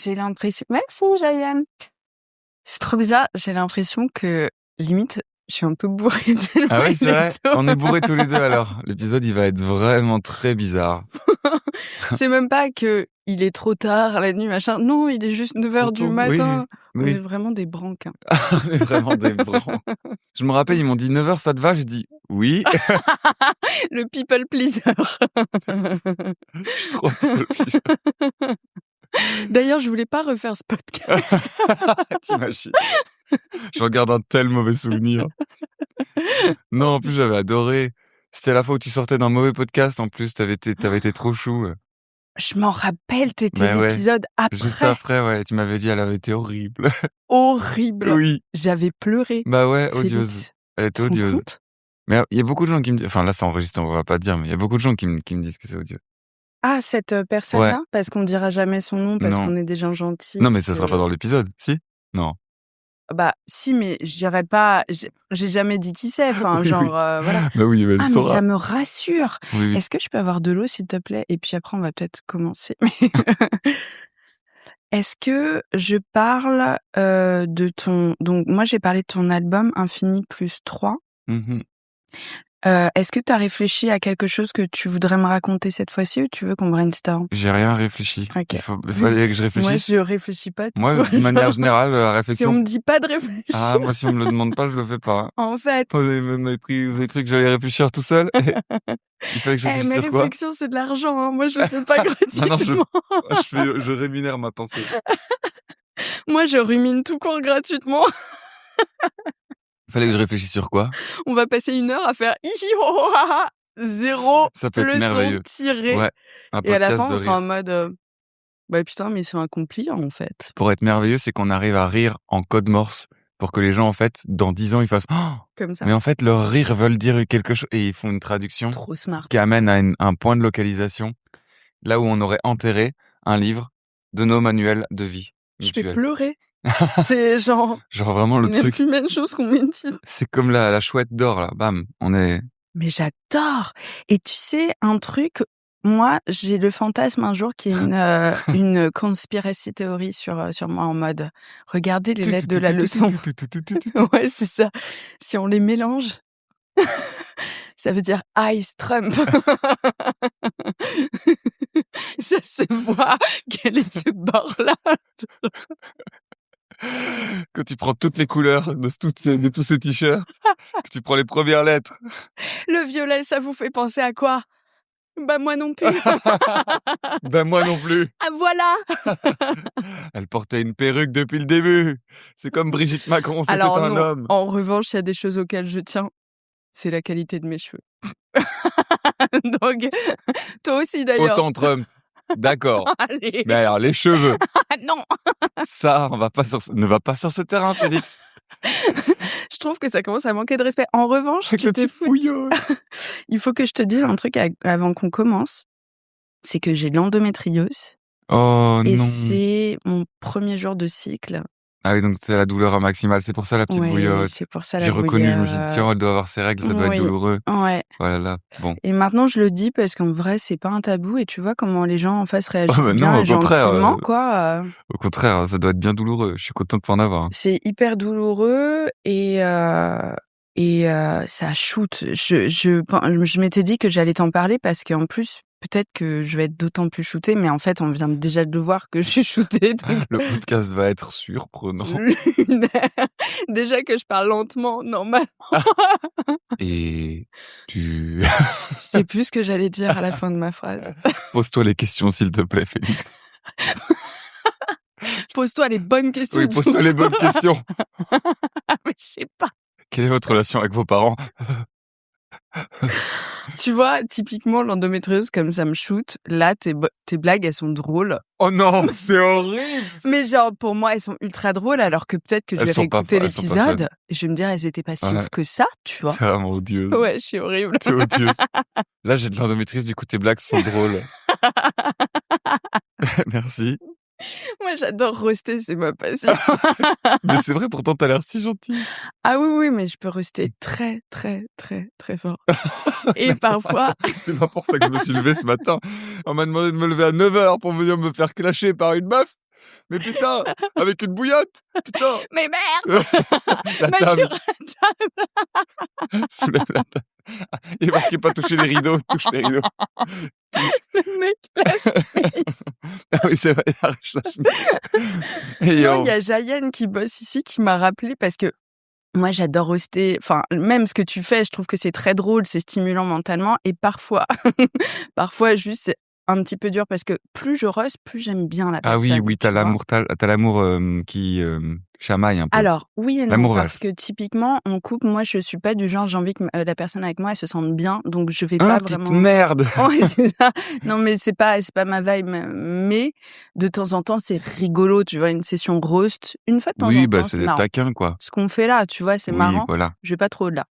j'ai l'impression... Merci, Jayan. C'est trop bizarre. J'ai l'impression que, limite, je suis un peu bourrée tellement Ah ouais, il c'est est vrai. tôt. On est bourrés tous les deux alors. L'épisode, il va être vraiment très bizarre. C'est même pas que il est trop tard la nuit, machin. Non, il est juste 9h du Oui, matin. On est oui. vraiment des branques. Hein. On est vraiment des brancs. Je me rappelle, ils m'ont dit 9h, ça te va? J'ai dit oui. Le people pleaser. Je suis trop people pleaser. D'ailleurs, je voulais pas refaire ce podcast. T'imagines? Je regarde un tel mauvais souvenir. Non, en plus, j'avais adoré. C'était la fois où tu sortais d'un mauvais podcast. En plus, t'avais été trop chou. Je m'en rappelle, t'étais Ben ouais. l'épisode Juste après. après, ouais. Tu m'avais dit, elle avait été horrible. Horrible. Oui. J'avais pleuré. Bah ouais, Félix. odieuse. Elle était Tu te rends odieuse. compte? Mais il y a beaucoup de gens qui me disent... Enfin, là, ça enregistre, on va pas te dire, mais il y a beaucoup de gens qui me disent que c'est odieux. Ah, cette personne-là? Ouais. Parce qu'on dira jamais son nom, parce Non. qu'on est des gens gentils. Non, mais ça sera pas dans l'épisode, si? Non. Bah, si, mais je dirais pas... J'ai jamais dit qui c'est. Enfin, Oui, genre, oui. voilà. Bah oui, mais elle Ah, mais saura. ça me rassure. Oui, oui. Est-ce que je peux avoir de l'eau, s'il te plaît? Et puis après, on va peut-être commencer. Est-ce que je parle de ton... Donc, moi, j'ai parlé de ton album Infini plus 3. Mhm. Est-ce que tu as réfléchi à quelque chose que tu voudrais me raconter cette fois-ci ou tu veux qu'on brainstorm? J'ai rien réfléchi. Ok. Il fallait que je Moi, réfléchisse. je réfléchis pas. Tout Moi, de manière générale, la Si on réflexion... me dit pas de réfléchir, Ah, moi, si on me le demande pas, je le fais pas. en fait... Vous avez cru que j'allais réfléchir tout seul? Il fallait que je réfléchisse mes sur quoi? réflexions, c'est de l'argent. Hein. Moi, je le fais pas Non, gratuitement. je rémunère ma pensée. Moi, je rumine tout court gratuitement. Il fallait que je réfléchisse sur quoi? On va passer 1 heure à faire hi-hi-ho-ha-ha, 0 Ça peut être merveilleux. leçon tirée. Ouais. Un Et à la podcast fin, de on sera en rire. mode bah putain, mais ils sont accomplis en fait. Pour être merveilleux, c'est qu'on arrive à rire en code morse pour que les gens, en fait, dans 10 ans, ils fassent oh, Comme ça. mais en fait, leur rire veulent dire quelque chose et ils font une traduction Trop smart. qui amène à un point de localisation là où on aurait enterré un livre de nos manuels de vie. Je vais mutuels. pleurer. C'est genre... Genre vraiment le C'est même truc. plus même chose qu'on médite. C'est comme la chouette d'or là. Bam, on est. Mais j'adore. Et tu sais, un truc... Moi, j'ai le fantasme un jour qu'il y ait une conspiracy theory sur moi en mode regardez les lettres de la leçon. Ouais, c'est ça. Si on les mélange, ça veut dire Ice Trump. Ça se voit quel est ce bord-là. Quand tu prends toutes les couleurs de tous ces t-shirts, que tu prends les premières lettres. Le violet, ça vous fait penser à quoi? Bah moi non plus. Ben moi non plus. Ah voilà. Elle portait une perruque depuis le début. C'est comme Brigitte Macron, c'était Alors un non, homme. en revanche, il y a des choses auxquelles je tiens. C'est la qualité de mes cheveux. Donc, toi aussi d'ailleurs. Autant Trump. D'accord. Allez. Mais alors, les cheveux. Ah non. Ça, ne va pas sur ce terrain, Félix. Je trouve que ça commence à manquer de respect. En revanche, Avec le petit fouilleux. il faut que je te dise un truc avant qu'on commence. C'est que j'ai de l'endométriose. Oh Et non. c'est mon premier jour de cycle. Ah oui, donc c'est la douleur maximale. C'est pour ça la petite Ouais, bouillotte. c'est pour ça la J'ai reconnu, je me suis dit, bouillotte. tiens, elle doit avoir ses règles, ça doit Oui. être douloureux. Ouais. Voilà, là. Bon. Et maintenant, je le dis parce qu'en vrai, c'est pas un tabou. Et tu vois comment les gens en face réagissent mais bien non, au et contraire, gentiment, quoi. Au contraire, ça doit être bien douloureux. Je suis content de pas en avoir. C'est hyper douloureux et ça shoot. Je m'étais dit que j'allais t'en parler parce qu'en plus, peut-être que je vais être d'autant plus shootée, mais en fait, on vient déjà de le voir que je suis shootée. Donc... Le podcast va être surprenant. Déjà que je parle lentement, normalement. Et tu... Je sais plus ce que j'allais dire à la fin de ma phrase. Pose-toi les questions, s'il te plaît, Félix. Pose-toi les bonnes questions. Oui, pose-toi les bonnes questions. Mais je sais pas. Quelle est votre relation avec vos parents? Tu vois, typiquement, l'endométriose, comme ça me shoot, là, tes blagues, elles sont drôles. Oh non, c'est horrible. Mais genre, pour moi, elles sont ultra drôles, alors que peut-être que je vais réécouter elles sont pas l'épisode et je vais me dire, elles étaient pas si ouf que ça, tu vois. C'est vraiment odieux. Ouais, je suis horrible. C'est odieux. Là, j'ai de l'endométriose, du coup, tes blagues sont drôles. Merci. Moi, j'adore roaster, c'est ma passion. Mais c'est vrai, pourtant, t'as l'air si gentil. Ah oui, mais je peux roaster très, très, très, très fort. Et parfois... C'est pas pour ça que je me suis levé ce matin. On m'a demandé de me lever à 9h pour venir me faire clasher par une meuf. Mais putain, avec une bouillotte, putain. Mais merde. La Ma table, table. soulève la table. Il est marqué pas toucher les rideaux, touche les rideaux. Le mec lâche. Ah oui, c'est vrai, il arrache la chemise. Et Non, il y a Jayen qui bosse ici qui m'a rappelé parce que moi, j'adore roaster. Enfin, même ce que tu fais, je trouve que c'est très drôle, c'est stimulant mentalement. Et parfois, parfois juste, c'est un petit peu dur parce que plus je roast, plus j'aime bien la Ah oui, personne. oui, tu vois. t'as l'amour qui chamaille un peu. Alors, oui et non, L'amour parce vache. que typiquement, en couple, moi, je suis pas du genre, j'ai envie que la personne avec moi, elle se sente bien, donc je vais pas Petite vraiment. merde. Ouais, c'est ça. Non, mais c'est pas ma vibe. Mais de temps en temps, c'est rigolo, tu vois, une session roast. Une fois de temps Oui, en bah temps, c'est c'est marrant. taquin, quoi. Ce qu'on fait là, tu vois, c'est Oui, marrant. voilà. Je vais pas trop au-delà.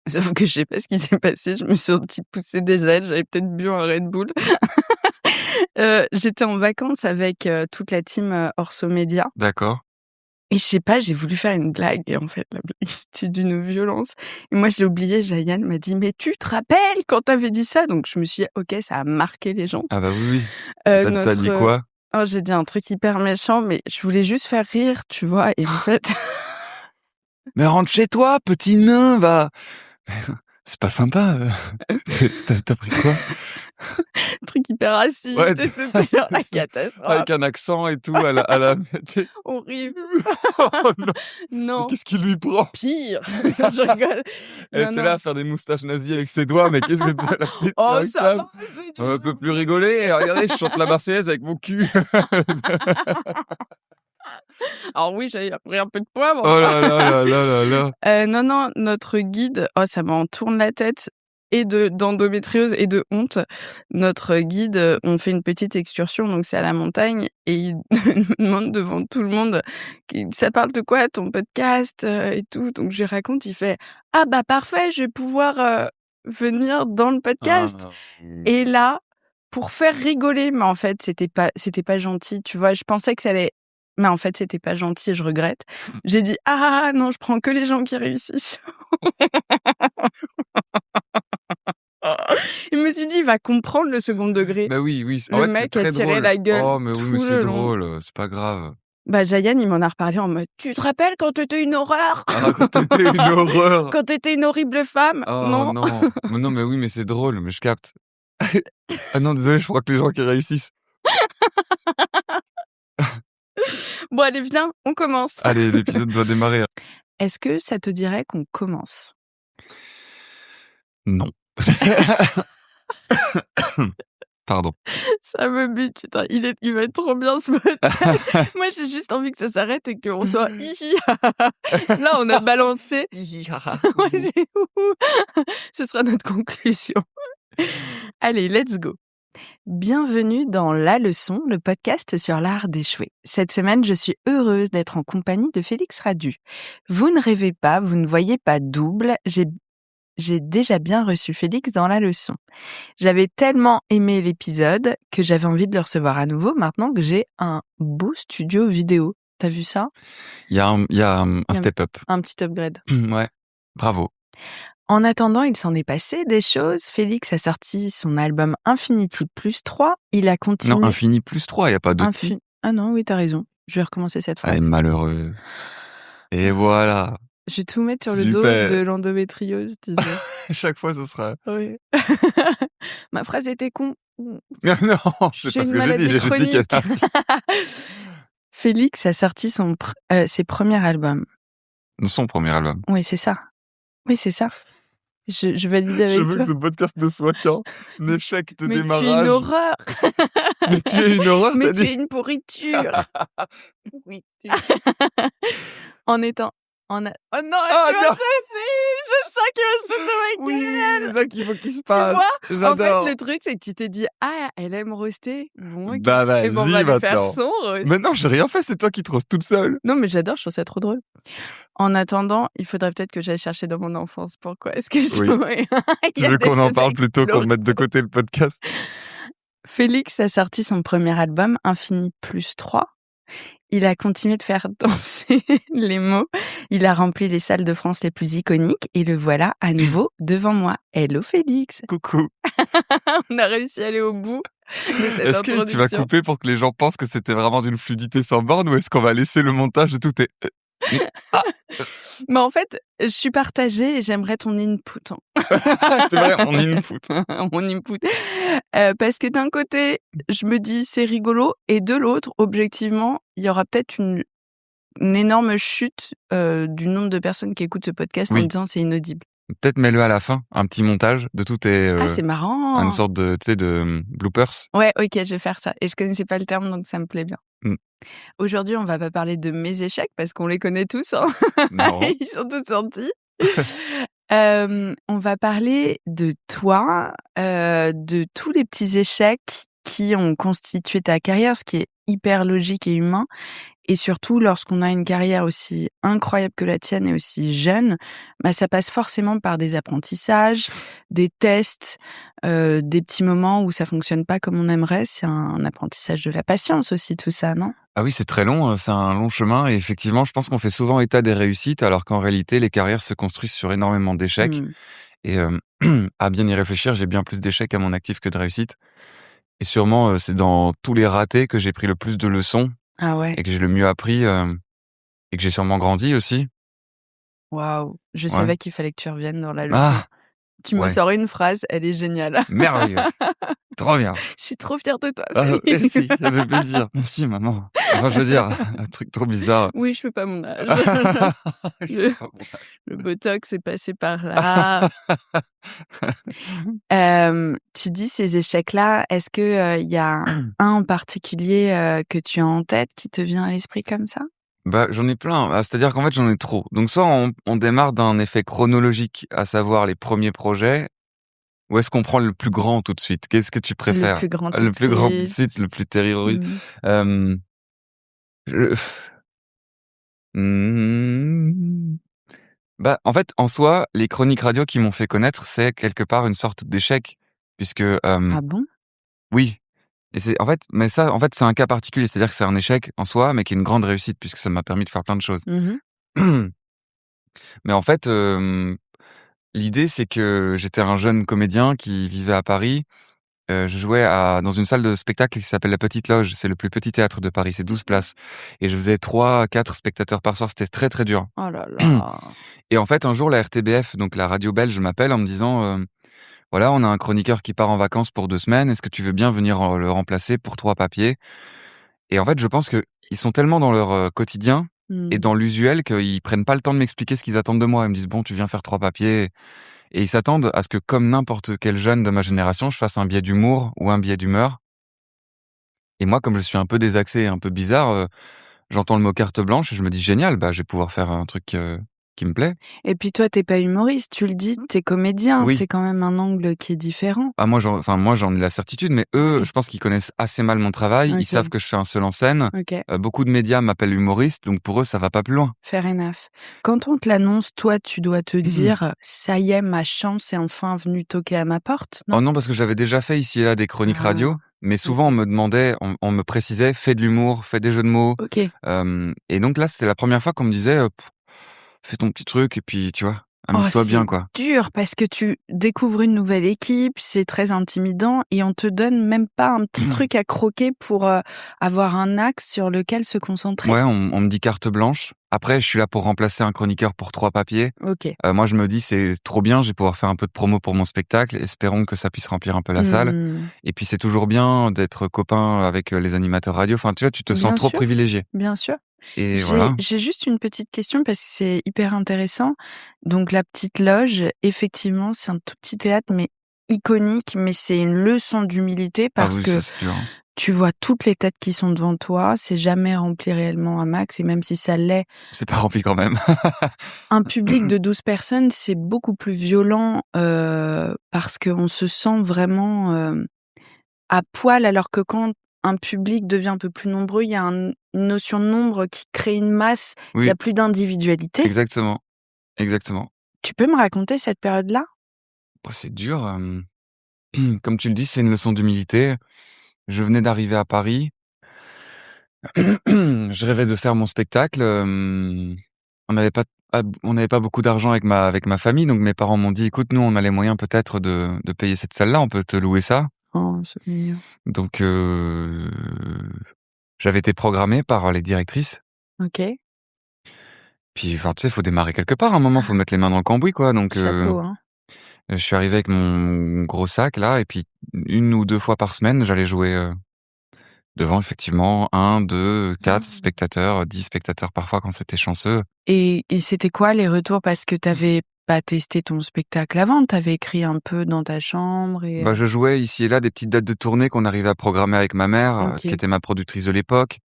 Sauf que je sais pas ce qui s'est passé. Je me suis sentie pousser des ailes. J'avais peut-être bu un Red Bull. J'étais en vacances avec toute la team Orso Média. D'accord. Et je sais pas, j'ai voulu faire une blague. Et en fait, la blague, c'était d'une violence. Et moi, j'ai oublié. Jayan m'a dit, mais tu te rappelles quand t'avais dit ça? Donc, je me suis dit, ok, ça a marqué les gens. Ah bah oui, oui. T'as dit quoi? Oh, j'ai dit un truc hyper méchant, mais je voulais juste faire rire, tu vois. Et en fait, Mais rentre chez toi, petit nain, va. C'est pas sympa. T'as pris quoi? un truc hyper raciste, Ouais, c'était genre la catastrophe. avec un accent et tout, à la... Horrible. Oh non, mais Non, qu'est-ce qui lui prend? pire. Je rigole. Elle Non, était non. là à faire des moustaches nazies avec ses doigts, mais qu'est-ce que t'as la petite Oh, avec ça va, c'est On peut plus rigoler. Regardez, je chante la Marseillaise avec mon cul. Alors oui, j'avais pris un peu de poivre. Oh là là là là là là. Non, non, notre guide, oh, ça m'en tourne la tête, et d'endométriose et de honte. Notre guide, on fait une petite excursion, donc c'est à la montagne, et il me demande devant tout le monde, ça parle de quoi ton podcast et tout. Donc je lui raconte, il fait, ah bah parfait, je vais pouvoir venir dans le podcast. Ah, Et là, pour faire rigoler, mais en fait, c'était pas gentil, tu vois. Je pensais que ça allait, mais en fait, c'était pas gentil et je regrette. J'ai dit, ah non, je prends que les gens qui réussissent. Je me suis dit, il va comprendre le second degré. bah oui, oui. En Le fait, c'est mec a très tiré drôle. la gueule Oh, mais oui, mais tout c'est le long. drôle. C'est pas grave. Bah, Jayan, il m'en a reparlé en mode, tu te rappelles quand t'étais une horreur? Ah, quand t'étais une horreur. Quand t'étais une horrible femme? Oh Non. non. Mais non, mais oui, mais c'est drôle, mais je capte. Ah non, désolé, je crois que les gens qui réussissent. Bon, allez, viens, on commence. Allez, l'épisode doit démarrer. Est-ce que ça te dirait qu'on commence? Non. Pardon. Ça me bute, putain, il va être trop bien ce podcast. Moi, j'ai juste envie que ça s'arrête et qu'on soit hihi. Là, on a balancé. Ouais, c'est ouhou. Ce sera notre conclusion. Allez, let's go. Bienvenue dans La Leçon, le podcast sur l'art d'échouer. Cette semaine, je suis heureuse d'être en compagnie de Félix Radu. Vous ne rêvez pas, vous ne voyez pas double. J'ai déjà bien reçu Félix dans La Leçon. J'avais tellement aimé l'épisode que j'avais envie de le recevoir à nouveau maintenant que j'ai un beau studio vidéo. T'as vu ça? Il y a un step-up. Un petit upgrade. Ouais, bravo. En attendant, il s'en est passé des choses. Félix a sorti son album Infinity plus 3. Il a continué... Non, Infini plus 3, il n'y a pas de petit. Ah non, oui, t'as raison. Je vais recommencer cette phrase. Allez, malheureux. Et voilà. Je vais tout mettre sur le dos Super. de l'endométriose, tu sais. Chaque fois, ce sera... Oui. Ma phrase était con. Non, J'ai c'est pas une ce que j'ai dit. maladie J'ai juste dit chronique. Félix a sorti ses premiers albums. Son premier album. Oui, c'est ça. Oui, c'est ça. Je valide avec Je veux toi. que ce podcast ne soit qu'un échec de Mais démarrage. tu es une horreur. Mais tu es une horreur, Mais t'as tu dit. es une pourriture. En étant... Oh non, Oh tu non. vois, je sens qu'il va se foutre de ma Oui, gueule. c'est ça qu'il faut qu'il se Tu passe. vois, en J'adore. fait, le truc, c'est que tu t'es dit, ah, elle aime roaster. Bon, ok. Bah Et ben, on vas-y va lui faire maintenant. son roast. Mais non, j'ai rien fait, c'est toi qui te roses toute seule. Non, mais j'adore, je trouve ça trop drôle. En attendant, il faudrait peut-être que j'aille chercher dans mon enfance. Pourquoi est-ce que je Oui. pourrais... Tu veux qu'on en parle plutôt qu'on mette de côté le podcast? Félix a sorti son premier album, Infini plus 3. il a continué de faire danser les mots. Il a rempli les salles de France les plus iconiques et le voilà à nouveau devant moi. Hello Félix. Coucou. On a réussi à aller au bout de cette Est-ce que tu vas introduction. couper pour que les gens pensent que c'était vraiment d'une fluidité sans borne ou est-ce qu'on va laisser le montage et tout est... Mais en fait, je suis partagée et j'aimerais ton input. C'est vrai, on input. Mon input. Parce que d'un côté, je me dis c'est rigolo et de l'autre, objectivement, il y aura peut-être une énorme chute du nombre de personnes qui écoutent ce podcast en Oui. disant c'est inaudible. Peut-être mets-le à la fin, un petit montage de tout tes... Ah, c'est marrant. une sorte de, tu sais, de bloopers. Ouais, ok, je vais faire ça. Et je connaissais pas le terme, donc ça me plaît bien. Mm. Aujourd'hui, on va pas parler de mes échecs parce qu'on les connaît tous. Hein. Non. Ils sont tous sortis. On va parler de toi, de tous les petits échecs qui ont constitué ta carrière, ce qui est hyper logique et humain. Et surtout, lorsqu'on a une carrière aussi incroyable que la tienne et aussi jeune, bah, ça passe forcément par des apprentissages, des tests, des petits moments où ça fonctionne pas comme on aimerait. C'est un apprentissage de la patience aussi, tout ça, non? Ah oui, c'est très long, c'est un long chemin et effectivement, je pense qu'on fait souvent état des réussites alors qu'en réalité, les carrières se construisent sur énormément d'échecs. Mmh. Et à bien y réfléchir, j'ai bien plus d'échecs à mon actif que de réussites. Et sûrement, c'est dans tous les ratés que j'ai pris le plus de leçons Ah ouais, et que j'ai le mieux appris et que j'ai sûrement grandi aussi. waouh! Je Ouais. savais qu'il fallait que tu reviennes dans la leçon. Ah, Tu me ouais. sors une phrase, elle est géniale. Merveilleux. Trop bien. Je suis trop fière de toi, Ah, Félix. merci, ça fait plaisir. Merci, maman. Enfin, je veux dire, un truc trop bizarre. Oui, je fais pas mon âge. Je Le sais pas pourquoi. le botox est passé par là. Tu dis ces échecs-là, est-ce que, il y a un en particulier, que tu as en tête qui te vient à l'esprit comme ça? Bah, j'en ai plein. Ah, c'est-à-dire qu'en fait, j'en ai trop. Donc, soit on démarre d'un effet chronologique, à savoir les premiers projets, ou est-ce qu'on prend le plus grand tout de suite? Qu'est-ce que tu Le préfères? plus grand tout Le de plus grand tout de suite. suite, le plus terrorisant. Mmh. Euh, je- Hmm. Bah, en fait, en soi, les chroniques radio qui m'ont fait connaître, c'est quelque part une sorte d'échec, puisque Ah bon? oui. Et c'est en fait, mais ça, en fait, c'est un cas particulier, c'est-à-dire que c'est un échec en soi, mais qui est une grande réussite puisque ça m'a permis de faire plein de choses. Mmh. Mais en fait, l'idée, c'est que j'étais un jeune comédien qui vivait à Paris. Je jouais dans une salle de spectacle qui s'appelle La Petite Loge. C'est le plus petit théâtre de Paris, c'est 12 places. Et je faisais 3-4 spectateurs par soir, c'était très très dur. Oh là là. Et en fait, un jour, la RTBF, donc la radio belge, m'appelle en me disant voilà, on a un chroniqueur qui part en vacances pour 2 semaines, est-ce que tu veux bien venir le remplacer pour 3 papiers? Et en fait, je pense qu'ils sont tellement dans leur quotidien et Mmh. dans l'usuel qu'ils prennent pas le temps de m'expliquer ce qu'ils attendent de moi. Ils me disent bon, tu viens faire 3 papiers. Et ils s'attendent à ce que, comme n'importe quel jeune de ma génération, je fasse un biais d'humour ou un biais d'humeur. Et moi, comme je suis un peu désaxé et un peu bizarre, j'entends le mot carte blanche et je me dis génial, bah je vais pouvoir faire un truc qui me plaît. Et puis toi, tu pas humoriste, tu le dis, tu comédien, Oui. c'est quand même un angle qui est différent. Ah moi, j'en ai la certitude, mais eux, Ouais. je pense qu'ils connaissent assez mal mon travail. Ils OK. savent que je fais un seul en scène. OK, Beaucoup de médias m'appellent humoriste, donc pour eux, ça va pas plus loin. fair enough. Quand on te l'annonce, toi, tu dois te dire: «Ça y est, ma chance est enfin venue toquer à ma porte», non? Oh non, parce que j'avais déjà fait ici et là des chroniques Ah, radio, mais souvent on OK. me demandait, on me précisait, fais de l'humour, fais des jeux de mots. OK. Et donc là, c'était la première fois qu'on me disait, fais ton petit truc et puis tu vois, Oh, amuse-toi bien c'est quoi. dur parce que tu découvres une nouvelle équipe, c'est très intimidant et on te donne même pas un petit truc à croquer pour, avoir un axe sur lequel se concentrer? Ouais, on me dit carte blanche. Après, je suis là pour remplacer un chroniqueur pour 3 papiers. OK. Moi, je me dis, c'est trop bien, je vais pouvoir faire un peu de promo pour mon spectacle. Espérons que ça puisse remplir un peu la salle. Mmh. Et puis, c'est toujours bien d'être copain avec les animateurs radio. Enfin, tu vois, tu te sens Bien trop sûr, privilégié. bien sûr. Et J'ai voilà. j'ai juste une petite question parce que c'est hyper intéressant. Donc la petite loge, effectivement, c'est un tout petit théâtre, mais iconique, mais c'est une leçon d'humilité Ah parce oui, que ça c'est dur, hein. tu vois toutes les têtes qui sont devant toi, c'est jamais rempli réellement à max et même si ça l'est, C'est pas rempli quand même. un public de 12 personnes, c'est beaucoup plus violent, parce qu'on se sent vraiment, à poil alors que quand un public devient un peu plus nombreux, il y a une notion de nombre qui crée une masse, il y Oui, a plus d'individualité. exactement, exactement. Tu peux me raconter cette période-là? Bah, c'est dur, comme tu le dis, c'est une leçon d'humilité. Je venais d'arriver à Paris. Je rêvais de faire mon spectacle. On n'avait pas beaucoup d'argent avec ma famille, donc mes parents m'ont dit: «Écoute, nous, on a les moyens peut-être de payer cette salle-là, on peut te louer ça». Oh, c'est mignon. Donc j'avais été programmé par les directrices. OK. Puis, enfin, tu sais, faut démarrer quelque part, à un moment, faut mettre les mains dans le cambouis, quoi. Donc Chapeau, hein. je suis arrivé avec mon gros sac là, et puis 1 ou 2 fois par semaine, j'allais jouer, devant effectivement 1, 2, 4 spectateurs, 10 spectateurs parfois quand c'était chanceux. Et c'était quoi les retours? Parce que t'avais pas testé ton spectacle avant, t'avais écrit un peu dans ta chambre et Bah, je jouais ici et là des petites dates de tournée qu'on arrivait à programmer avec ma mère, qui OK, était ma productrice de l'époque.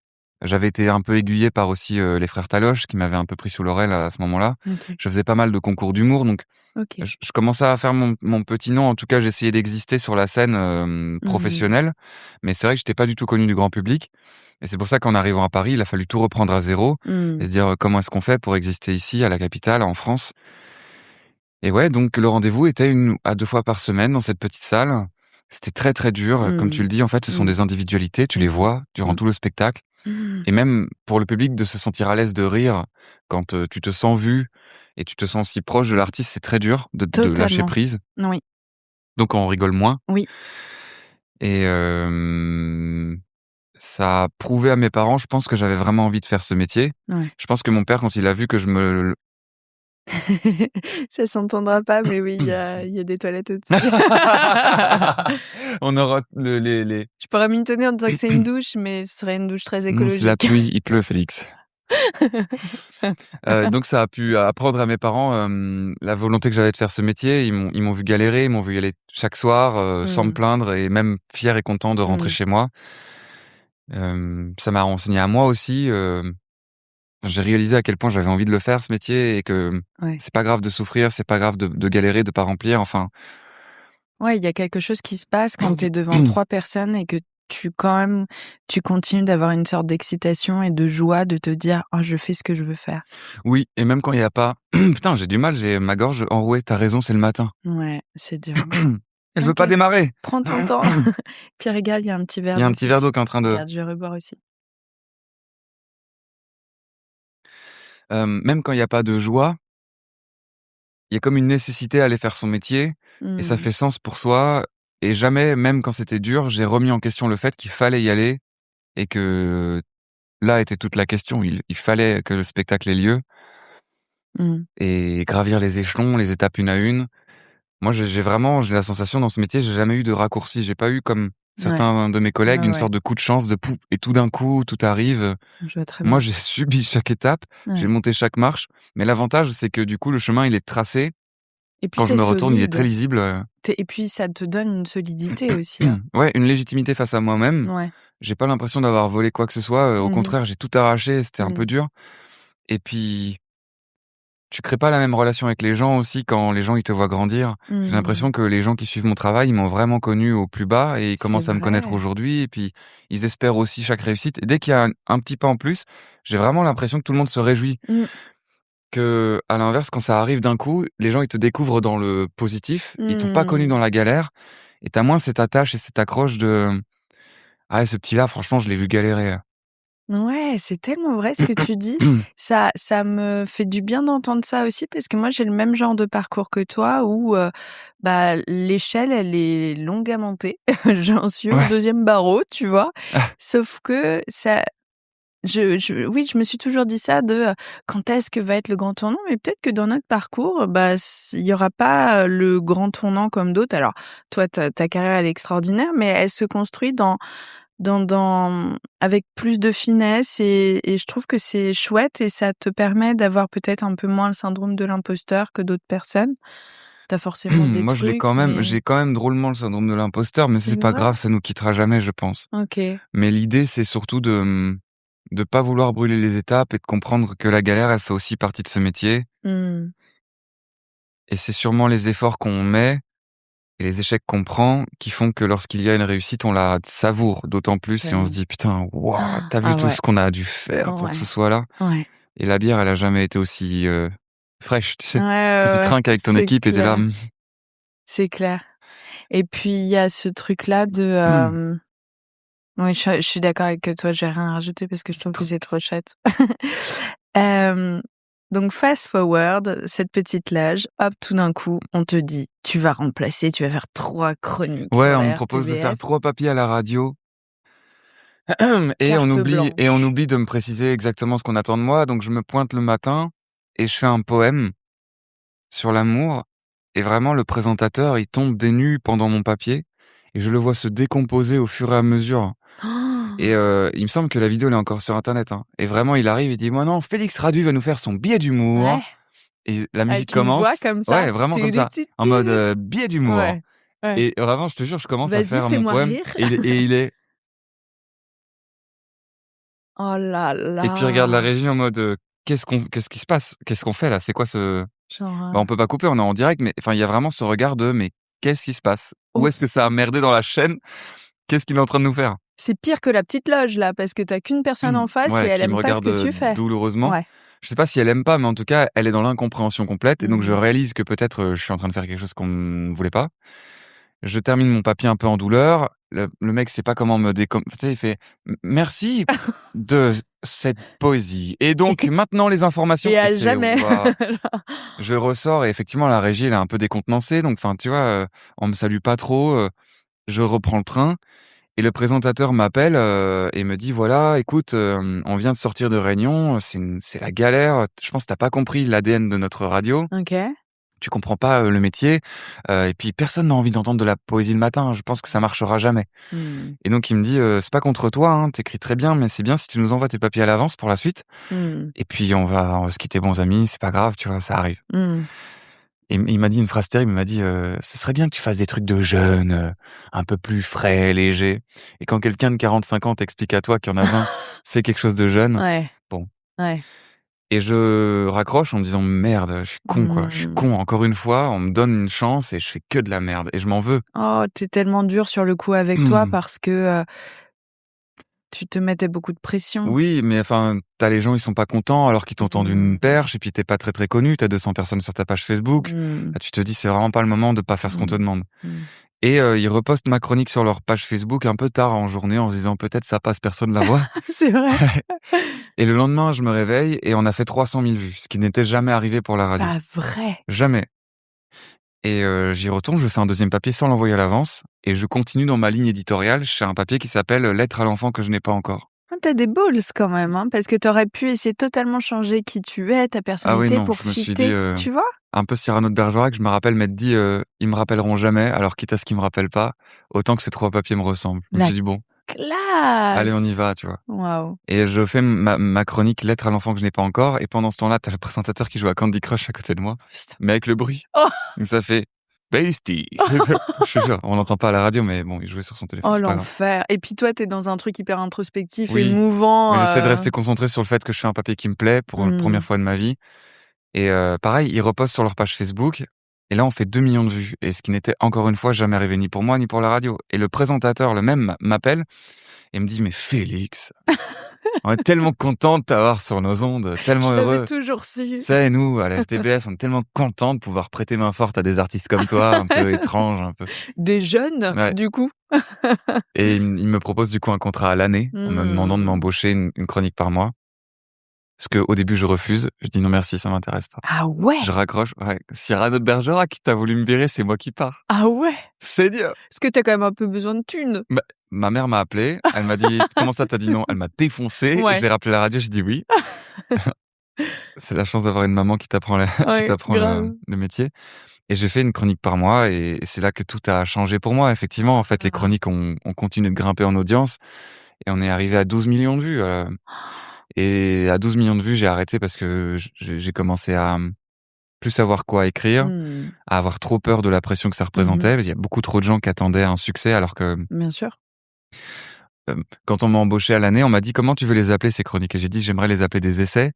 J'avais été un peu aiguillé par aussi, les frères Taloche qui m'avaient un peu pris sous l'oreille à ce moment-là. OK, Je faisais pas mal de concours d'humour, donc OK. je commençais à faire mon petit nom. En tout cas, j'essayais d'exister sur la scène, Mmh. professionnelle, mais c'est vrai que j'étais pas du tout connu du grand public, et c'est pour ça qu'en arrivant à Paris, il a fallu tout reprendre à zéro et Mmh. se dire: «Comment est-ce qu'on fait pour exister ici, à la capitale, en France?» Et ouais, donc le rendez-vous était 1 à 2 fois par semaine dans cette petite salle. C'était très, très dur. Comme tu Mmh. le dis, en fait, ce sont Mmh. des individualités, tu les Mmh. vois durant Mmh. tout le spectacle, Mmh. et même pour le public de se sentir à l'aise de rire quand, tu te sens vu et tu te sens si proche de l'artiste, c'est très dur de lâcher Totalement. prise. Oui, Donc on rigole moins, oui. et ça a prouvé à mes parents, je pense, que j'avais vraiment envie de faire ce métier. Ouais. Je pense que mon père, quand il a vu que je me Ça s'entendra pas, mais oui, il y a des toilettes au-dessus. on aura les Je pourrais m'y tenir en disant que c'est une douche, mais ce serait une douche très non, c'est la écologique. pluie, il pleut, Félix. Donc ça a pu apprendre à mes parents, la volonté que j'avais de faire ce métier. Ils m'ont vu galérer, ils m'ont vu y aller chaque soir, sans me Mmh. plaindre, et même fier et content de rentrer Mmh. chez moi. Ça m'a renseigné à moi aussi, j'ai réalisé à quel point j'avais envie de le faire, ce métier, et que Ouais. c'est pas grave de souffrir, c'est pas grave de galérer, de pas remplir, enfin. Ouais, il y a quelque chose qui se passe quand tu es devant 3 personnes et que tu continues d'avoir une sorte d'excitation et de joie de te dire: «Oh, je fais ce que je veux faire». Oui, et même quand il y a pas putain, j'ai du mal, j'ai ma gorge enrouée. Tu as raison, c'est le matin. Ouais, c'est dur, hein. Elle veut OK, pas démarrer. prends ton temps. Puis regarde, il y a un petit Il verre y a un d'eau petit si verre tu d'eau qui est en train de regarde, je vais reboire aussi. même quand il y a pas de joie, il y a comme une nécessité à aller faire son métier, et ça Mmh. fait sens pour soi, et jamais, même quand c'était dur, j'ai remis en question le fait qu'il fallait y aller, et que là était toute la question. Il fallait que le spectacle ait lieu, Mmh. et gravir les échelons, les étapes une à une. Moi, j'ai la sensation dans ce métier, j'ai jamais eu de raccourci. J'ai pas eu, comme Ouais, certains de mes collègues, ouais, une ouais, sorte de coup de chance, de pouf, et tout d'un coup, tout arrive. je vois très Moi, bien. j'ai subi chaque étape, j'ai Ouais, monté chaque marche, mais l'avantage, c'est que du coup, le chemin, il est tracé. et puis Quand tu je es me retourne, il est très solide. lisible. Et puis ça te donne une solidité aussi, hein. Ouais, une légitimité face à moi-même. Ouais. J'ai pas l'impression d'avoir volé quoi que ce soit, au Mmh mh. contraire, j'ai tout arraché, c'était un peu Mmh. dur, et puis tu crées pas la même relation avec les gens aussi quand les gens, ils te voient grandir. J'ai Mmh. l'impression que les gens qui suivent mon travail, ils m'ont vraiment connu au plus bas, et ils C'est commencent à me connaître vrai. aujourd'hui, et puis ils espèrent aussi chaque réussite, et dès qu'il y a un petit pas en plus, j'ai vraiment l'impression que tout le monde se réjouit. Mmh. Que, à l'inverse, quand ça arrive d'un coup, les gens, ils te découvrent dans le positif, ils t'ont pas connu Mmh. dans la galère, et tu moins cette attache et cette accroche de: «Ah ouais, ce petit-là, franchement, je l'ai vu galérer». Ouais, c'est tellement vrai ce que tu dis. Ça me fait du bien d'entendre ça aussi parce que moi, j'ai le même genre de parcours que toi où, bah, l'échelle, elle est longue à monter. J'en suis au Ouais. 2e barreau, tu vois? Ah. Sauf que ça oui, je me suis toujours dit ça de, quand est-ce que va être le grand tournant? Mais peut-être que dans notre parcours, bah, il y aura pas, le grand tournant comme d'autres. Alors toi, ta carrière, elle est extraordinaire, mais elle se construit avec plus de finesse et je trouve que c'est chouette et ça te permet d'avoir peut-être un peu moins le syndrome de l'imposteur que d'autres personnes. Tu as forcément des Moi, je l'ai trucs, quand même mais j'ai quand même drôlement le syndrome de l'imposteur, mais c'est c'est pas vrai? grave, ça nous quittera jamais, je pense. OK. Mais l'idée, c'est surtout de pas vouloir brûler les étapes, et de comprendre que la galère, elle fait aussi partie de ce métier, Mmh. et c'est sûrement les efforts qu'on met et les échecs qu'on prend qui font que lorsqu'il y a une réussite, on la savoure d'autant plus, et on se Tellement. dit: «Putain, waouh, tu vu Ah tout ouais, ce qu'on a dû faire pour que ce ouais, soit là?» ouais. Et la bière, elle a jamais été aussi, fraîche, tu Ouais, sais? Quand ouais, tu ouais, trinques avec ton c'est équipe et tu là: clair, c'est clair. Et puis il y a ce truc-là de, Oui, je suis d'accord avec toi, j'ai rien à rajouter parce que je trouve que c'est trop chouette. Donc fast forward, cette petite loge, hop, tout d'un coup, on te dit: «Tu vas remplacer, tu vas faire 3 chroniques Ouais, pour on me la propose de faire RTBF». 3 papiers à la radio et Carte on blanche. oublie de me préciser exactement ce qu'on attend de moi, donc je me pointe le matin et je fais un poème sur l'amour et vraiment le présentateur, il tombe des nues pendant mon papier et je le vois se décomposer au fur et à mesure et il me semble que la vidéo elle est encore sur internet, hein, et vraiment il arrive, il dit: «Maintenant Félix Radu va nous faire son billet d'humour» Ouais, et la musique avec une voix commence. comme ça. Ouais, vraiment comme ça, en mode, Tididididi. billet d'humour Ouais, ouais. et vraiment je te jure, je commence à Vas-y, faire mon fais-moi poème rire. et il est Oh là et puis il regarde la là! régie en mode, «Qu'est-ce qui se passe? Qu'est-ce qu'on fait là? C'est quoi ce...» Genre, Bah, on peut pas couper, on est en direct, mais enfin, il y a vraiment ce regard de: «Mais qu'est-ce qui se passe? Où oh, est-ce que ça a merdé dans la chaîne? Qu'est-ce qu'il est en train de nous faire?» c'est pire que la petite loge là, parce que tu as qu'une personne en face et Ouais, elle qui me aime pas ce regarde, que tu fais. douloureusement. Ouais. Je sais pas si elle aime pas, mais en tout cas, elle est dans l'incompréhension complète et donc je Mmh. réalise que peut-être, je suis en train de faire quelque chose qu'on ne voulait pas. Je termine mon papier un peu en douleur. Le mec sait pas comment me décom tu sais, il fait: Merci de cette poésie et donc maintenant les informations» Et et à c'est jamais. waouh! Je ressors et effectivement la régie elle est un peu décontenancée donc enfin, tu vois, on me salue pas trop, je reprends le train et le présentateur m'appelle, et me dit: «Voilà, écoute, on vient de sortir de réunion, c'est la galère. Je pense que tu as pas compris l'ADN de notre radio. OK. Tu comprends pas, le métier, et puis personne n'a envie d'entendre de la poésie le matin. Je pense que ça marchera jamais» Mmh. et donc il me dit: «C'est pas contre toi, hein, tu écris très bien, mais c'est bien si tu nous envoies tes papiers à l'avance pour la suite Mmh. et puis on va se quitter bons amis, c'est pas grave, tu vois, ça arrive». Mmh. Et il m'a dit une phrase terrible, il m'a dit, «Ce serait bien que tu fasses des trucs de jeunes, un peu plus frais, légers» et quand quelqu'un de 45 ans t'explique à toi qu'il y en a 20, fais quelque chose de jeune, Ouais, bon. ouais. Et je raccroche en me disant: «Merde, je suis con, quoi, je suis Mmh. con encore une fois, on me donne une chance et je fais que de la merde» et je m'en veux. Oh, tu tellement dur sur le coup avec toi parce que, tu te mettais beaucoup de pression. Oui, mais enfin, tu les gens, ils sont pas contents alors qu'ils t'ont tendu une Mmh. perche et puis tu pas très, très connu, tu as 200 personnes sur ta page Facebook. Mmh. Bah, tu te dis: «C'est vraiment pas le moment de pas faire ce qu'on te Mmh. demande» Mmh. et ils repostent ma chronique sur leur page Facebook un peu tard en journée en se disant: «Peut-être ça passe, personne la voit». C'est vrai? Et le lendemain, je me réveille et on a fait 300 000 vues, ce qui n'était jamais arrivé pour la radio. Pas vrai? Jamais. Et j'y retourne, je fais un deuxième papier sans l'envoyer à l'avance et je continue dans ma ligne éditoriale. Je fais un papier qui s'appelle «Lettre à l'enfant que je n'ai pas encore». Ah, tu des balls quand même, hein, parce que tu aurais pu essayer de totalement changer qui tu es, ta Ah oui, personnalité non, pour je me suis dit, fitter, tu vois? un peu Cyrano de Bergerac, je me rappelle m'être dit, «Ils me rappelleront jamais, alors quitte à ce qu'ils me rappellent pas, autant que ces 3 papiers me ressemblent». Je me La suis dit: «Bon, allez, on y classe! va», tu vois? Waouh! Et je fais ma chronique «Lettre à l'enfant que je n'ai pas encore» et pendant ce temps-là, tu as le présentateur qui joue à Candy Crush à côté de moi, Putain. mais avec le bruit. Oh! Donc ça fait «Pasty». Je te jure, on l'entend pas à la radio, mais bon, il jouait sur son téléphone, Oh c'est pas grave. l'enfer! Et puis toi, tu es dans un truc hyper introspectif, Oui, émouvant, mais j'essaie de rester concentré sur le fait que je fais un papier qui me plaît pour une mmh. première fois de ma vie et pareil, ils repostent sur leur page Facebook et là, on fait 2 millions de vues et ce qui n'était encore une fois jamais arrivé ni pour moi ni pour la radio et le présentateur, le même, m'appelle et me dit: «Mais Félix, on est tellement contents de t'avoir sur nos ondes, tellement Je l'avais heureux. toujours su. Tu sais, nous, à la RTBF, on est tellement contents de pouvoir prêter main forte à des artistes comme toi, un peu étranges, un peu». Des jeunes, Ouais. du coup? Et il me propose du coup un contrat à l'année en me demandant de Mmh. m'embaucher une chronique par mois. Ce qu'au début je refuse, je dis: «Non merci, ça m'intéresse pas». Ah ouais? Je raccroche, ouais. Cyrano de Bergerac, tu as voulu me virer, c'est moi qui pars. Ah ouais? C'est dur. Parce que tu as quand même un peu besoin de thunes. Bah, ma mère m'a appelé, elle m'a dit: «Comment ça, tu as dit non?» Elle m'a défoncé, Ouais, j'ai rappelé la radio, j'ai dit: «Oui». C'est la chance d'avoir une maman qui t'apprend qui ouais, t'apprend grave. le métier et j'ai fait une chronique par mois et c'est là que tout a changé pour moi. Effectivement, en fait, les Ah. chroniques ont continué de grimper en audience et on est arrivé à 12 millions de vues, et à 12 millions de vues, j'ai arrêté parce que j'ai commencé à, plus savoir quoi écrire, Mmh. à avoir trop peur de la pression que ça Mmh. représentait. Il y a beaucoup trop de gens qui attendaient un succès alors que, Bien sûr. quand on m'a embauché à l'année, on m'a dit: «Comment tu veux les appeler ces chroniques?» et j'ai dit: «J'aimerais les appeler des essais»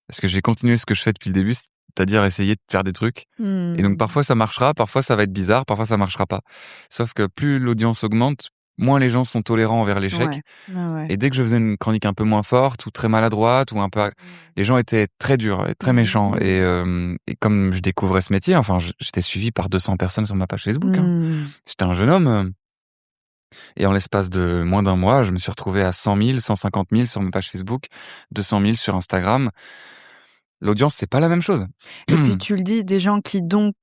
parce que j'ai continué ce que je fais depuis le début, c'est-à-dire essayer de faire des trucs et donc Mmh. parfois ça marchera, parfois ça va être bizarre, parfois ça marchera pas. Sauf que plus l'audience augmente, moins les gens sont tolérants envers l'échec Ouais. Ouais, ouais. et dès que je faisais une chronique un peu moins forte ou très maladroite ou un peu les gens étaient très durs et très méchants Mmh. et comme je découvrais ce métier, enfin j'étais suivi par 200 personnes sur ma page Facebook, hein. Mmh. J'étais un jeune homme, Et en l'espace de moins d'un mois, je me suis retrouvé à 100 000, 150 000 sur ma page Facebook, 200 000 sur Instagram. L'audience, c'est pas la même chose. Et puis tu le dis, des gens qui donc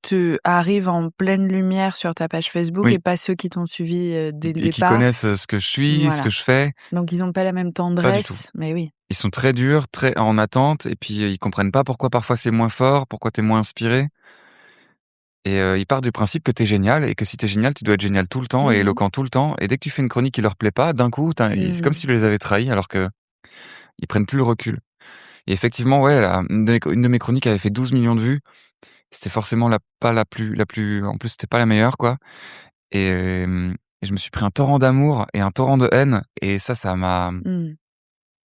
arrivent en pleine lumière sur ta page Facebook Oui. et pas ceux qui t'ont suivi dès le Et qui départ. connaissent ce que je suis, ce Voilà. que je fais. Donc ils ont pas la même Pas du tout. tendresse, mais oui. Ils sont très durs, très en attente, et puis ils comprennent pas pourquoi parfois c'est moins fort, pourquoi t'es moins inspiré. Et ils partent du principe que t'es génial, et que si t'es génial, tu dois être génial tout le temps et éloquent tout le temps. Et dès que tu fais une chronique qui leur plaît pas, d'un coup, c'est comme si tu les avais trahis, alors que ils prennent plus le recul. Et effectivement, ouais, une de mes chroniques avait fait 12 millions de vues. C'était forcément pas la plus, en plus, c'était pas la meilleure, quoi. Et je me suis pris un torrent d'amour et un torrent de haine, et ça m'a.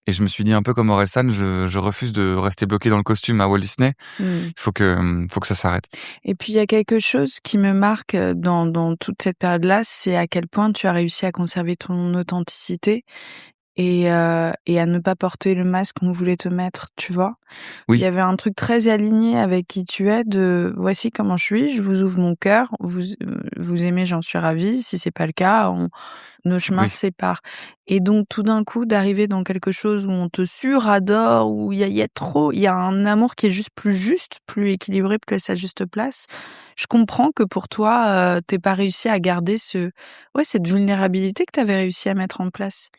Et je me suis dit un peu comme Orelsan, je refuse de rester bloqué dans le costume à Walt Disney. Il faut que ça s'arrête. Et puis il y a quelque chose qui me marque dans toute cette période-là, c'est à quel point tu as réussi à conserver ton authenticité et à ne pas porter le masque qu'on voulait te mettre, tu vois? Il y Oui, avait un truc très aligné avec qui tu es de: «Voici comment je suis, je vous ouvre mon cœur, vous aimez, j'en suis ravie, si c'est pas le cas, nos chemins oui. se séparent». Et donc tout d'un coup, d'arriver dans quelque chose où on te suradore, où il y a un amour qui est juste, plus équilibré, plus à sa juste place. Je comprends que pour toi, tu pas réussi à garder cette vulnérabilité que tu avais réussi à mettre en place.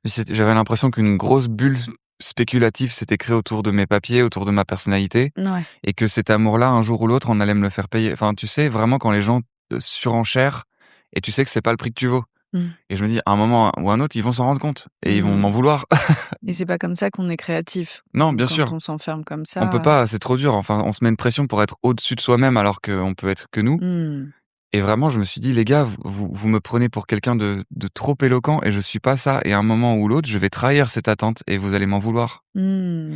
J'avais l'impression qu'une grosse bulle spéculative s'était créée autour de mes papiers, autour de ma personnalité, Ouais. et que cet amour-là, un jour ou l'autre, on allait me le faire payer. Enfin, tu sais, vraiment quand les gens surenchèrent, et tu sais que c'est pas le prix que tu vaux. Mmh. Et je me dis, à un moment ou à un autre, ils vont s'en rendre compte et ils vont m'en Mmh. vouloir. Et c'est pas comme ça qu'on est créatif. Non, bien Quand sûr, on s'enferme comme on peut ça. pas, c'est trop dur. Enfin, on se met une pression pour être au-dessus de soi-même alors qu'on peut être que nous. Mmh. Et vraiment, je me suis dit, les gars, vous me prenez pour quelqu'un de trop éloquent, et je suis pas ça. Et à un moment ou l'autre, je vais trahir cette attente et vous allez m'en vouloir. Mmh.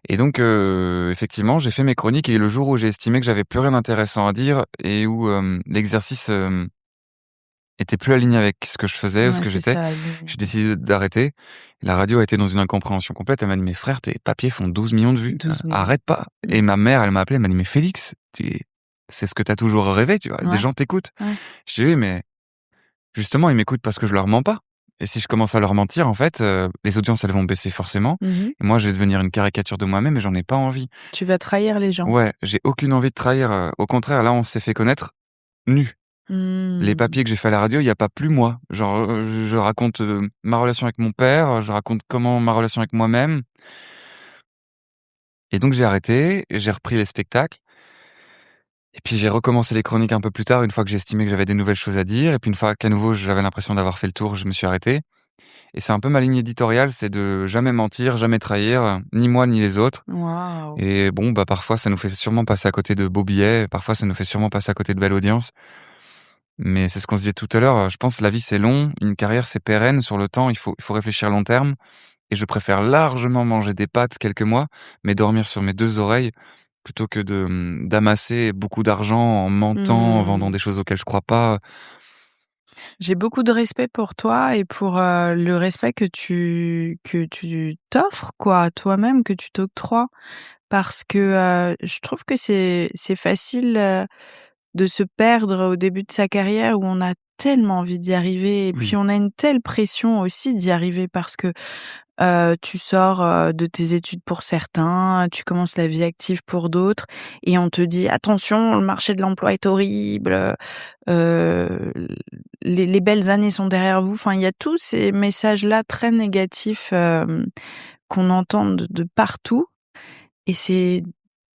Et donc, effectivement, j'ai fait mes chroniques, et le jour où j'ai estimé que j'avais plus rien d'intéressant à dire, et où l'exercice était plus aligné avec ce que je faisais ou ce Ouais, que c'est j'étais, ça, j'ai décidé d'arrêter. La radio a été dans une incompréhension complète. Elle m'a dit: «Mais frère, tes papiers font 12 millions de vues, 12 000. arrête pas». Mmh. Et ma mère, elle m'a appelé, elle m'a dit: «Mais Félix, c'est ce que tu as toujours rêvé, tu vois, des Ouais, gens t'écoutent». ouais. Je dis: «Oui, mais justement, ils m'écoutent parce que je leur mens pas, et si je commence à leur mentir, en fait, les audiences, elles vont baisser forcément, Mmh. et moi, je vais devenir une caricature de moi-même, et j'en ai pas envie». Tu vas trahir les gens. Ouais, j'ai aucune envie de trahir, au contraire, là, on s'est fait connaître nus. Les Mmh. papiers que j'ai fait à la radio, il y a pas plus moi. Genre, je raconte, ma relation avec mon père, je raconte comment ma relation avec moi-même, et donc j'ai arrêté, et j'ai repris les spectacles, et puis j'ai recommencé les chroniques un peu plus tard, une fois que j'ai estimé que j'avais des nouvelles choses à dire, et puis une fois qu'à nouveau j'avais l'impression d'avoir fait le tour, je me suis arrêté. Et c'est un peu ma ligne éditoriale, c'est de jamais mentir, jamais trahir, ni moi ni les autres. Waouh! Et bon, bah, parfois ça nous fait sûrement passer à côté de beaux billets, parfois ça nous fait sûrement passer à côté de belles audiences. Mais c'est ce qu'on se disait tout à l'heure, je pense que la vie c'est long, une carrière c'est pérenne sur le temps, il faut réfléchir long terme, et je préfère largement manger des pâtes quelques mois, mais dormir sur mes 2 oreilles, plutôt que d'amasser beaucoup d'argent en mentant, en vendant Mmh. des choses auxquelles je crois pas. J'ai beaucoup de respect pour toi et pour, le respect que tu t'offres quoi, à toi-même, que tu t'octroies. Parce que, je trouve que c'est facile, de se perdre au début de sa carrière où on a tellement envie d'y arriver et puis Oui, on a une telle pression aussi d'y arriver parce que, tu sors, de tes études pour certains, tu commences la vie active pour d'autres et on te dit: «Attention, le marché de l'emploi est horrible, heu, les belles années sont derrière vous». Enfin, il y a tous ces messages-là très négatifs, qu'on entend de partout et c'est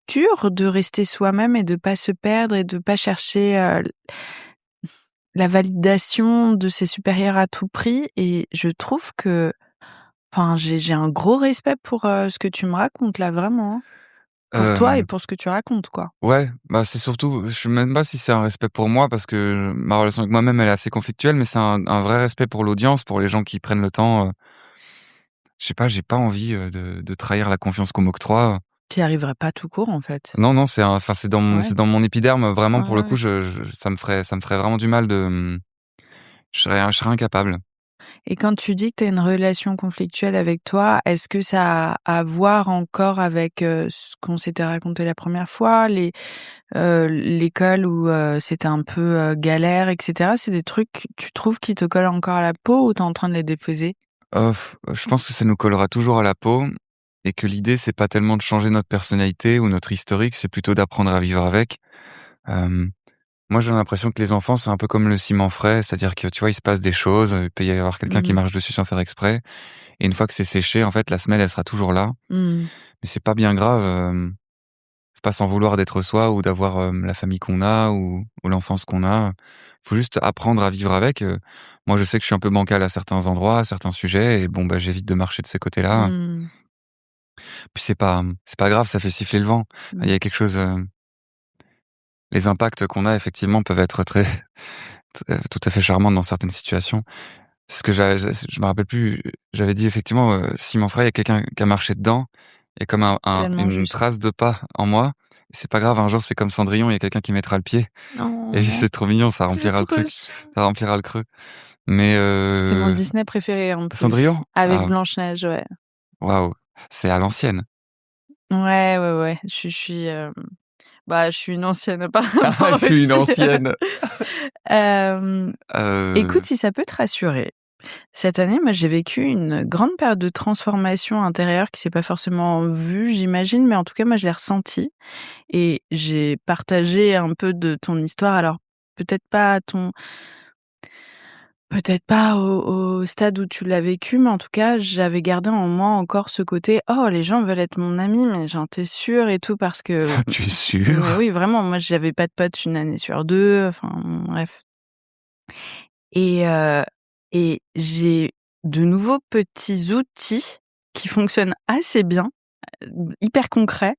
dur de rester soi-même et de pas se perdre et de pas chercher, la validation de ses supérieurs à tout prix et je trouve que enfin, j'ai un gros respect pour, ce que tu me racontes là, vraiment, hein. Pour toi et hem pour ce que tu racontes, quoi. Ouais, bah, c'est surtout, je sais même pas si c'est un respect pour moi, parce que ma relation avec moi-même, elle est assez conflictuelle, mais c'est un vrai respect pour l'audience, pour les gens qui prennent le temps. Je sais pas, j'ai pas envie, de trahir la confiance qu'on m'octroie. Tu y arriverais pas tout court, en fait. Non, non, enfin, Ouais, c'est dans mon épiderme, vraiment, ouais, pour le coup, ouais. ça me ferait vraiment du mal de, je serais incapable. Et quand tu dis que tu as une relation conflictuelle avec toi, est-ce que ça a à voir encore avec, ce qu'on s'était raconté la première fois, l'école où, c'était un peu, galère et cetera? C'est des trucs, tu trouves, qui te collent encore à la peau ou tu es en train de les déposer? Je pense que ça nous collera toujours à la peau et que l'idée, c'est pas tellement de changer notre personnalité ou notre historique, c'est plutôt d'apprendre à vivre avec. Hem, Moi, j'ai l'impression que les enfants, c'est un peu comme le ciment frais, c'est-à-dire que, tu vois, il se passe des choses, il peut y avoir quelqu'un qui Mmh. marche dessus sans faire exprès et une fois que c'est séché, en fait, la semelle, elle sera toujours là. Mmh. Mais c'est pas bien grave, faut pas s'en vouloir d'être soi ou d'avoir, la famille qu'on a ou l'enfance qu'on a. Faut juste apprendre à vivre avec, moi, je sais que je suis un peu bancal à certains endroits, à certains sujets et bon, bah, j'évite de marcher de ces côtés-là. Mmh. Puis c'est pas grave, ça fait siffler le vent. Il Mmh. y a quelque chose, les impacts qu'on a effectivement peuvent être très tout à fait charmants dans certaines situations. C'est ce que je me rappelle plus, j'avais dit effectivement, si mon frère, il y a quelqu'un qui a marché dedans, il y a comme Tellement une juste. trace de pas en moi. C'est pas grave, un jour, c'est comme Cendrillon, il y a quelqu'un qui mettra le pied et Oh, c'est trop mignon, ça c'est remplira le trop truc, chou. ça remplira le creux. Mais C'est mon Disney préféré en plus, Cendrillon? avec Ah, Blanche-Neige, ouais. waouh, c'est à l'ancienne. Ouais, ouais, ouais, je suis, bah, je suis une ancienne apparemment Ah, je suis une aussi. ancienne. Hem, Heu, Écoute, si ça peut te rassurer, cette année, moi, j'ai vécu une grande période de transformation intérieure qui s'est pas forcément vue, j'imagine, mais en tout cas, moi, je l'ai ressentie et j'ai partagé un peu de ton histoire. Alors, peut-être pas à ton peut-être pas au stade où tu l'as vécu, mais en tout cas, j'avais gardé en moi encore ce côté: «Oh, les gens veulent être mon ami, mais genre, tu sûr?» et tout parce que tu es mais sûre? oui, vraiment, moi, j'avais pas de potes une année sur 2, enfin, bref. Et j'ai de nouveaux petits outils qui fonctionnent assez bien, hyper concrets.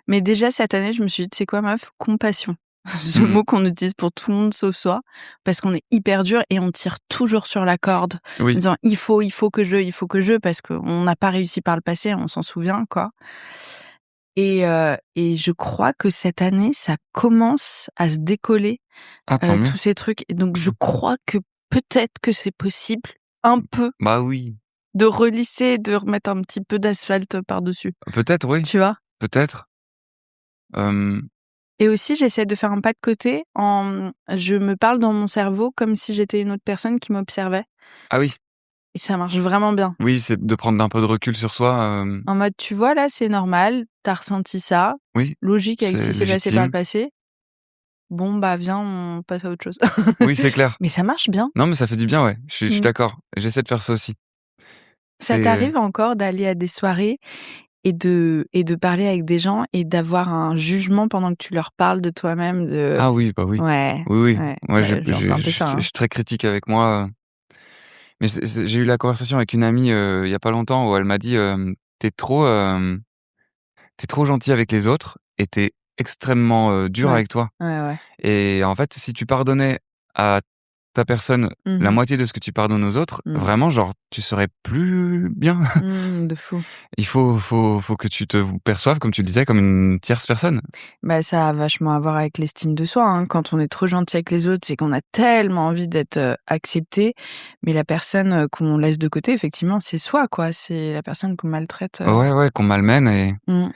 Mais déjà cette année, je me suis dit: «Tu sais quoi meuf? Compassion». Ce Mmh. mot qu'on utilise pour tout le monde sauf soi, parce qu'on est hyper dur et on tire toujours sur la corde en Oui. disant: il faut que je», parce qu'on n'a pas réussi par le passé, on s'en souvient, quoi. Et je crois que cette année, ça commence à se décoller, Ah, tant mieux. tous ces trucs et donc je crois que peut-être que c'est possible, un peu, Bah oui, de relisser, de remettre un petit peu d'asphalte par-dessus, peut-être oui, tu vois? peut-être. Hem, Et aussi, j'essaie de faire un pas de côté je me parle dans mon cerveau comme si j'étais une autre personne qui m'observait ah oui, et ça marche vraiment bien. oui, c'est de prendre un peu de recul sur soi, En mode: «Tu vois, là, c'est normal, tu as ressenti ça, oui, logique avec ce c'est qui s'est passé par le légitime. passé. Bon, bah, viens, on passe à autre chose». Oui, c'est clair. Mais ça marche bien. Non, mais ça fait du bien, ouais, je suis Mmh. d'accord. J'essaie de faire ça aussi. Ça C'est, t'arrive encore d'aller à des soirées et de parler avec des gens et d'avoir un jugement pendant que tu leur parles de toi-même de ah oui, bah oui. ouais, Oui, oui. ouais, Moi, bah, j'ai un peu ça, je hein. suis très critique avec moi, mais j'ai eu la conversation avec une amie, il y a pas longtemps où elle m'a dit, «Tu trop, tu trop gentil avec les autres et tu extrêmement, dur Ouais, avec toi». ouais, ouais. Et en fait, si tu pardonnais à ta personne Mmh la mh. moitié de ce que tu pardonnes aux autres, Mmh. vraiment, genre, tu serais plus bien. Mmh, de fou. Il faut que tu te perçoives, comme tu le disais, comme une tierce personne. Bah, ça a vachement à voir avec l'estime de soi, hein. Quand on est trop gentil avec les autres, c'est qu'on a tellement envie d'être, accepté, mais la personne, qu'on laisse de côté, effectivement, c'est soi, quoi. C'est la personne qu'on maltraite, Ouais, ouais, qu'on malmène et mmh.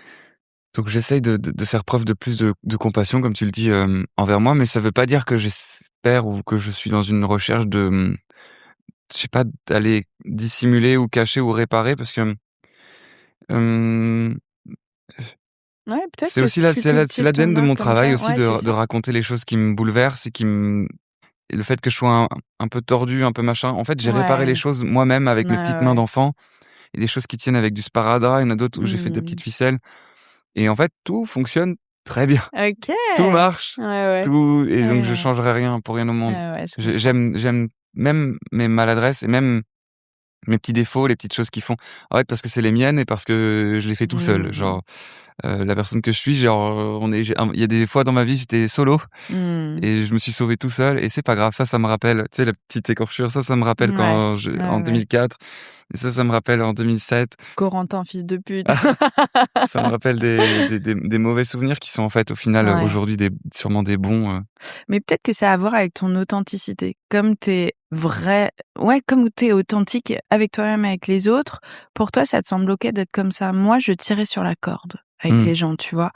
donc j'essaye de faire preuve de plus de compassion, comme tu le dis, envers moi, mais ça veut pas dire que j'espère ou que je suis dans une recherche de, je sais pas, d'aller dissimuler ou cacher ou réparer parce que, hem Ouais, peut-être c'est que aussi tu c'est cultives l'ADN ton de art mon comme travail ça. aussi Ouais, c'est de ça. raconter les choses qui me bouleversent et le fait que je sois un peu tordu, un peu machin. En fait, j'ai réparé les Ouais. choses moi-même avec Ouais, mes petites ouais, mains ouais. d'enfant. Il y a des choses qui tiennent avec du sparadrap, il y en a d'autres où j'ai fait des Mmh. petites ficelles et en fait, tout fonctionne très bien. OK! Tout marche, Ouais, ouais. tout et donc je Ouais. changerai rien pour rien au monde. Ouais, je comprends. J'aime même mes maladresses et même mes petits défauts, les petites choses qui font en fait, parce que c'est les miennes et parce que je les fais tout seul, Mmh. genre la personne que je suis, genre, il y a des fois dans ma vie, j'étais solo Mmh. et je me suis sauvé tout seul et c'est pas grave. Ça me rappelle, tu sais, la petite écorchure, ça me rappelle Ouais. en Ouais, ouais. 2004 et ça me rappelle en 2007. Corentin, fils de pute. Ça me rappelle des mauvais souvenirs qui sont en fait, au final, Ouais. aujourd'hui sûrement des bons. Mais peut-être que ça a à voir avec ton authenticité. Comme t'es vrai, ouais, comme t'es authentique avec toi-même et avec les autres, pour toi, ça te semble OK d'être comme ça. Moi, je tirais sur la corde avec Mmh. les gens, tu vois.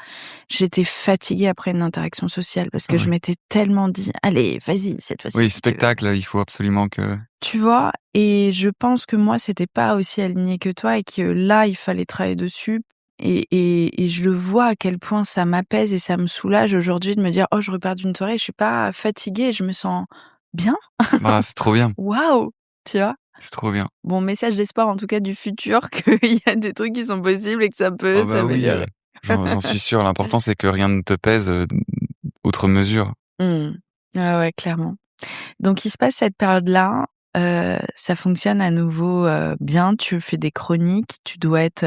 J'étais fatiguée après une interaction sociale parce que je Ouais. m'étais tellement dit: «Allez, vas-y, cette fois-ci, Oui, tu spectacle, il faut absolument que tu vois?» Et je pense que moi, c'était pas aussi aligné que toi et que là, il fallait travailler dessus et je le vois à quel point ça m'apaise et ça me soulage aujourd'hui de me dire: «Oh, je repars d'une soirée, je suis pas fatiguée, je me sens bien. bah, c'est trop bien, Waouh!» Tu vois? c'est trop bien. Bon, message d'espoir en tout cas du futur qu'il y a des trucs qui sont possibles et que ça peut Oh bah, oui, s'améliorer. j'en suis sûr. L'important, c'est que rien ne te pèse, outre mesure. Mmh. Ouais, ouais, clairement. Donc il se passe cette période-là, ça fonctionne à nouveau, bien. Tu fais des chroniques, tu dois être,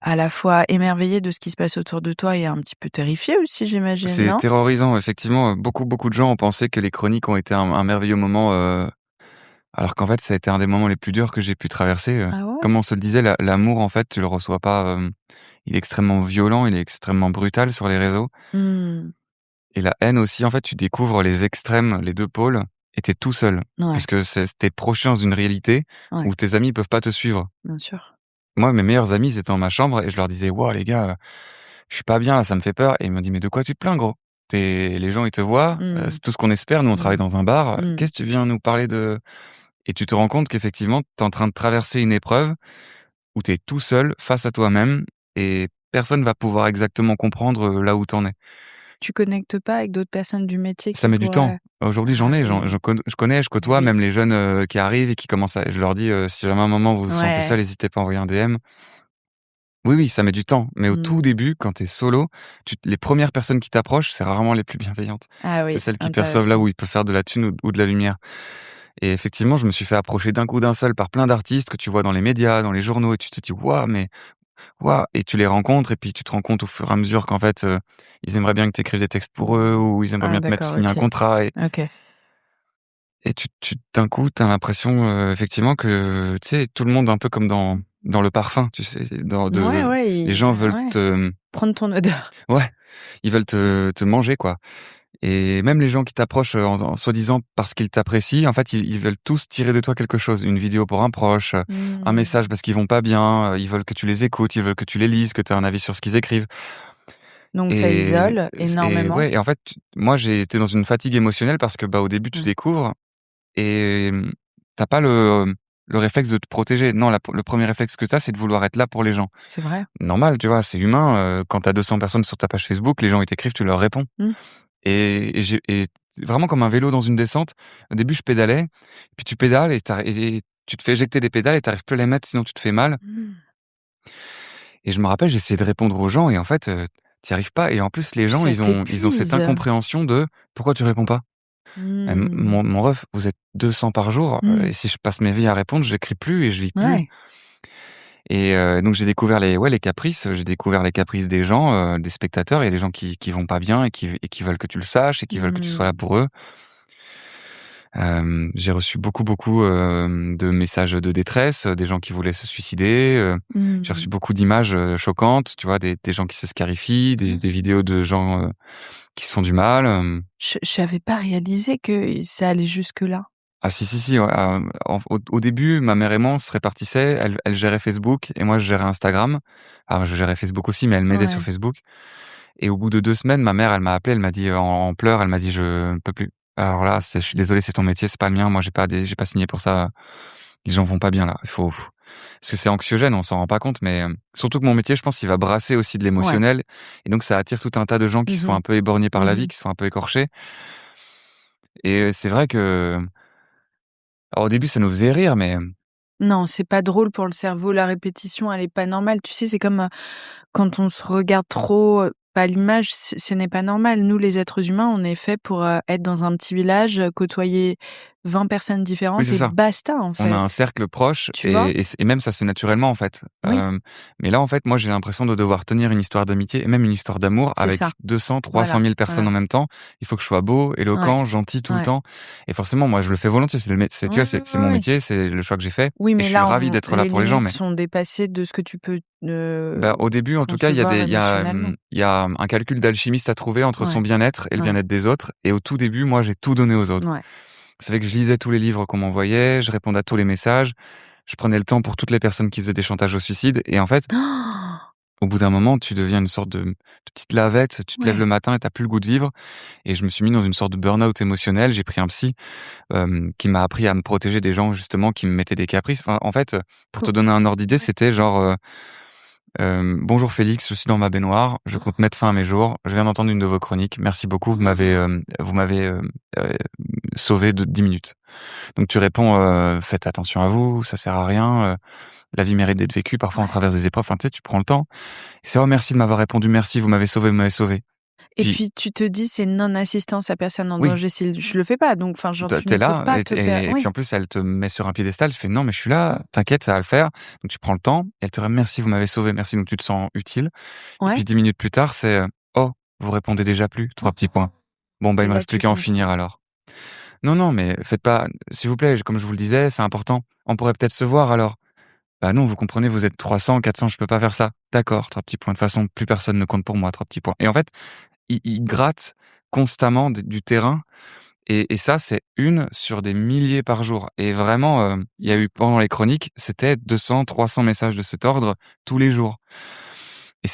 à la fois émerveillé de ce qui se passe autour de toi et un petit peu terrifié aussi, j'imagine, C'est non? terrorisant, effectivement, beaucoup de gens ont pensé que les chroniques ont été un merveilleux moment, alors qu'en fait, ça a été un des moments les plus durs que j'ai pu traverser. Ah ouais? Comme on se le disait, l'amour, en fait, tu le reçois pas, il est extrêmement violent, il est extrêmement brutal sur les réseaux Mmh. et la haine aussi, en fait, tu découvres les extrêmes, les 2 pôles et tu es tout seul. Parce Ouais, que tu es projeté dans une réalité ouais, où tes amis peuvent pas te suivre. bien sûr. Moi, mes meilleurs amis, ils étaient dans ma chambre et je leur disais: «Waouh les gars, je suis pas bien là, ça me fait peur» et ils m'ont dit: «Mais de quoi tu te plains gros? Les gens ils te voient, Mmh. c'est tout ce qu'on espère, nous on travaille Mmh. dans un bar, Mmh. qu'est-ce que tu viens nous parler de» et tu te rends compte qu'effectivement, tu es en train de traverser une épreuve où tu es tout seul face à toi-même et personne va pouvoir exactement comprendre, là où tu en es. Tu connectes pas avec d'autres personnes du métier Ça qui met du temps. pourraient Aujourd'hui, ah j'en oui, connais, je côtoie oui. même les jeunes, qui arrivent et qui commencent à je leur dis: «Si jamais à un moment vous vous sentez Ouais. seul, n'hésitez pas à envoyer un DM». Oui, oui, ça met du temps, mais au tout Mmh. début, quand tu es solo, les premières personnes qui t'approchent, c'est rarement les plus bienveillantes. Ah C'est oui, celles qui perçoivent là intéressant. où ils peuvent faire de la thune ou de la lumière. Et effectivement, je me suis fait approcher d'un coup d'un seul par plein d'artistes que tu vois dans les médias, dans les journaux, et tu te dis: «Waouh, mais waouh!» Et tu les rencontres et puis tu te rends compte au fur et à mesure qu'en fait, ils aimeraient bien que tu écrives des textes pour eux ou ils aimeraient Ah bien te mettre d'accord, signer un OK. contrat OK. et d'un coup, tu as l'impression, effectivement que, tu sais, tout le monde un peu comme dans le parfum, tu sais? Ouais, ouais, Les gens veulent ouais, te prendre ton odeur. ouais, ils veulent te manger, quoi. Et même les gens qui t'approchent, en soi-disant parce qu'ils t'apprécient, en fait, ils veulent tous tirer de toi quelque chose. Une vidéo pour un proche, un Mmh. message parce qu'ils vont pas bien, ils veulent que tu les écoutes, ils veulent que tu les lises, que tu aies un avis sur ce qu'ils écrivent. Donc ça Et isole et énormément. ouais et en fait, moi, j'ai été dans une fatigue émotionnelle parce que, bah, au début, tu Mmh. découvres et tu pas le réflexe de te protéger. Non, le premier réflexe que tu as, c'est de vouloir être là pour les gens. C'est vrai. Normal, tu vois? C'est humain, quand tu as 200 personnes sur ta page Facebook, les gens, ils t'écrivent, tu leur réponds. Mmh. Et c'est vraiment comme un vélo dans une descente. Au début, je pédalais, puis tu pédales et tu te fais éjecter des pédales et tu arrives plus à les mettre, sinon tu te fais mal. Mmh. Et je me rappelle, j'essayais de répondre aux gens et en fait, tu y arrives pas et en plus, les Puis gens, ça ils ont cette t'épuise. incompréhension de: «Pourquoi tu réponds pas?» Mmh. Mon ref, vous êtes 200 par jour, Mmh. et si je passe mes vies à répondre, j'écris plus et je vis plus. Ouais. Et donc j'ai découvert les caprices, j'ai découvert les caprices des gens, des spectateurs. Il y a des gens qui vont pas bien et qui veulent que tu le saches et qui veulent que tu sois là Mmh. pour eux. J'ai reçu beaucoup, de messages de détresse, des gens qui voulaient se suicider, j'ai reçu Mmh. beaucoup d'images, choquantes, tu vois? Des gens qui se scarifient, Mmh. des vidéos de gens, qui se font du mal, J'avais pas réalisé que ça allait jusque-là. Ah si, si, si, ouais, au début, ma mère et moi, on se répartissait, elle gérait Facebook et moi je gérais Instagram. Alors je gérais Facebook aussi, mais elle m'aidait sur Ouais. Facebook et au bout de 2 semaines, ma mère, elle m'a appelé, elle m'a dit, en pleurs, elle m'a dit: «Je ne peux plus. Alors là, je suis désolé, c'est ton métier, c'est pas le mien. Moi, j'ai pas signé pour ça. Les gens vont pas bien là. Il faut» parce que c'est anxiogène, on s'en rend pas compte, mais surtout que mon métier, je pense, il va brasser aussi de Ouais. l'émotionnel et donc ça attire tout un tas de gens qui se font Mmh. un peu éborgnés par la vie, Mmh. qui se font un peu écorchés et c'est vrai que alors au début, ça nous faisait rire, mais Non, c'est pas drôle pour le cerveau, la répétition, elle est pas normale. Tu sais, c'est comme, quand on se regarde trop, pas l'image, ce n'est pas normal. Nous, les êtres humains, on est faits pour, être dans un petit village, côtoyer 20 personnes Oui, différentes c'est et ça. basta, en On a un fait. cercle proche Tu vois? et même ça se fait naturellement, en fait. Oui. Mais là, en fait, moi, j'ai l'impression de devoir tenir une histoire d'amitié et même une histoire d'amour C'est avec ça. 200-300 Voilà, 000 personnes voilà. en même temps. Il faut que je sois beau, Ouais, éloquent, gentil tout le ouais. temps et forcément, moi, je le fais volontiers. Tu Ouais, vois, ouais, c'est ouais, mon ouais. métier, c'est le choix que j'ai fait Oui, et mais je suis là, ravi d'être là les pour les gens, limites mais sont dépassées de ce que tu peux, bah, au début, en tout cas, concevoir émotionnellement. il y a un calcul d'alchimiste à trouver entre Ouais, son bien-être et le ouais, bien-être des autres et au tout début, moi, j'ai tout donné aux autres. ouais. Ça fait que je lisais tous les livres qu'on m'envoyait, je répondais à tous les messages, je prenais le temps pour toutes les personnes qui faisaient des chantages au suicide et en fait, au bout d'un moment, tu deviens une sorte de petite lavette, tu te lèves le Ouais. matin et tu plus le goût de vivre et je me suis mis dans une sorte de burn-out émotionnel. J'ai pris un psy, qui m'a appris à me protéger des gens justement qui me mettaient des caprices. Enfin, en fait, pour Co te donner un ordre d'idée, ouais. c'était genre, «Bonjour Félix, je suis dans ma baignoire, je compte mettre fin à mes jours, je viens d'entendre une de vos chroniques. Merci beaucoup, vous m'avez, sauvé de 10 minutes». Donc tu réponds, «Faites attention à vous, ça sert à rien, la vie mérite d'être vécue, parfois on Ouais. traverse des épreuves». Enfin, tu sais, tu prends le temps. C'est: «Oh merci de m'avoir répondu, merci, vous m'avez sauvé, vous m'avez sauvé». Et Puis puis tu te dis: «C'est non-assistance à personne en oui, danger si je le fais pas», donc enfin, genre, tu tu ne es peux là pas te per et puis oui. en plus elle te met sur un piédestal, tu fais: «Non mais je suis là, t'inquiète, ça va le faire». Donc tu prends le temps, elle te dit: «Merci, vous m'avez sauvé, merci». Donc tu te sens utile et puis Ouais. 10 minutes plus tard, c'est, «Oh, vous répondez déjà plus? 3 petits points. Bon bah, Et il me là, reste plus tu qu'à en comprends. finir alors». «Non, non, mais faites pas s'il vous plaît, comme je vous le disais, c'est important. On pourrait peut-être se voir alors». «Bah non, vous comprenez, vous êtes 300-400, je peux pas faire ça». «D'accord, 3 petits points. De toute façon, plus personne ne compte pour moi, 3 petits points». Et en fait, il gratte constamment du terrain et ça, c'est une sur des milliers par jour et vraiment, il y a eu pendant les chroniques, c'était 200-300 messages de cet ordre tous les jours et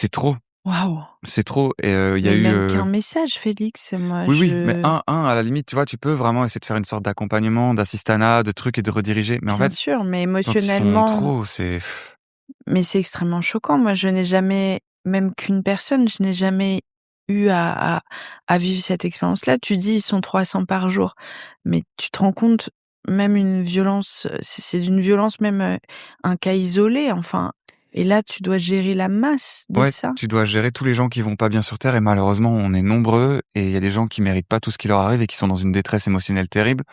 Waouh! c'est trop et il y a Mais eu, même qu'un message, Félix, moi oui, oui, mais je un à la limite, tu vois, tu peux vraiment essayer de faire une sorte d'accompagnement, d'assistanat, de trucs et de rediriger, mais en bien fait, sûr, mais quand ils sont émotionnellement trop, c'est mais c'est extrêmement choquant. Moi, je n'ai jamais même qu'une personne, je n'ai jamais eu à vivre cette expérience-là. Tu dis: «Ils sont 300 par jour», mais tu te rends compte, même une violence, c'est d'une violence même, un cas isolé, enfin et là, tu dois gérer la masse de ouais, ça. tu dois gérer tous les gens qui vont pas bien sur terre et malheureusement, on est nombreux et il y a des gens qui méritent pas tout ce qui leur arrive et qui sont dans une détresse émotionnelle terrible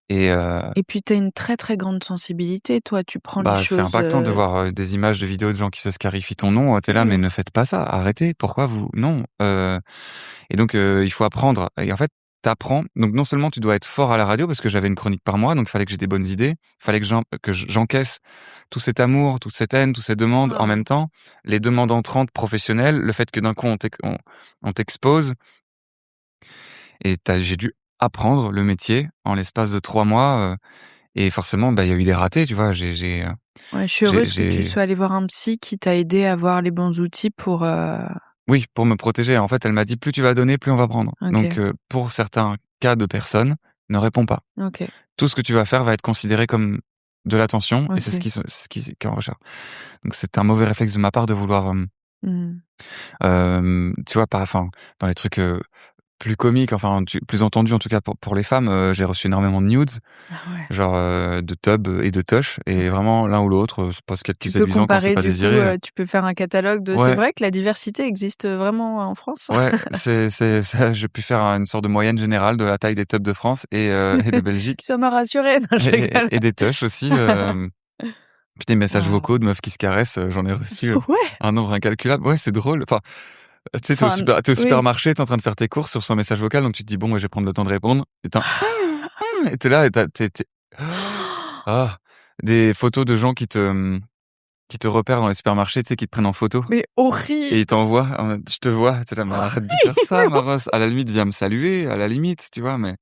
et Et puis tu as une très, très grande sensibilité, toi, tu prends les bah, c'est choses, impactant de voir, des images de vidéos de gens qui se scarifient ton nom, tu là: «Mais oui, ne faites pas ça, arrêtez, pourquoi vous non». Et donc il faut apprendre et en fait, t'apprends. Donc non seulement tu dois être fort à la radio parce que j'avais une chronique par mois, donc il fallait que j'ai des bonnes idées, il fallait que j'encaisse tout cet amour, toute cette haine, toutes ces demandes en waouh, même temps, les demandes entrantes professionnelles, le fait que d'un coup on t'expose et j'ai dû apprendre le métier en l'espace de 3 mois, et forcément, bah, il y a eu des ratés, tu vois? ouais, je suis heureuse que tu J'ai sois allée voir un psy qui t'a aidé à avoir les bons outils pour, oui, pour me protéger. En fait, elle m'a dit: «Plus tu vas donner, plus on va prendre». Donc OK, pour certains cas de personnes, ne réponds pas. OK, Tout ce que tu vas faire va être considéré comme de l'attention et OK. c'est ce qui est en recherche. Donc c'est un mauvais réflexe de ma part de vouloir, Mmh. tu vois? Pas enfin, dans les trucs, plus comiques, enfin, plus entendus en tout cas pour les femmes, j'ai reçu énormément de nudes, Ah ouais. genre, de tubs et de tush et vraiment l'un ou l'autre, c'est pas ce qu'il y a de plus Tu peux séduisant quand c'est comparer pas du coup, désiré, tu peux faire un catalogue de c'est ouais, vrai que la diversité existe, vraiment en France? ouais, c'est ça j'ai pu faire une sorte de moyenne générale de la taille des tubs de France et de Belgique Ça m'a rassurée, non je rigole. et des tush aussi, puis des messages Waouh. vocaux de meufs qui se caressent, j'en ai reçu, Ouais, un nombre incalculable. Ouais, c'est drôle. Enfin, tu sais, enfin tu es au oui. supermarché, tu es en train de faire tes courses sur son message vocal, donc tu te dis: «Bon, ouais, je vais prendre le temps de répondre» et tu et tu là et tu ah! Des photos de gens qui te repèrent dans les supermarchés, tu sais, qui te prennent en photo Mais et ils horrible! t'envoient en mode: «Je te vois». Tu es là: «Mais arrête de faire ça, ma rosse». À la limite, viens me saluer, à la limite, tu vois? Mais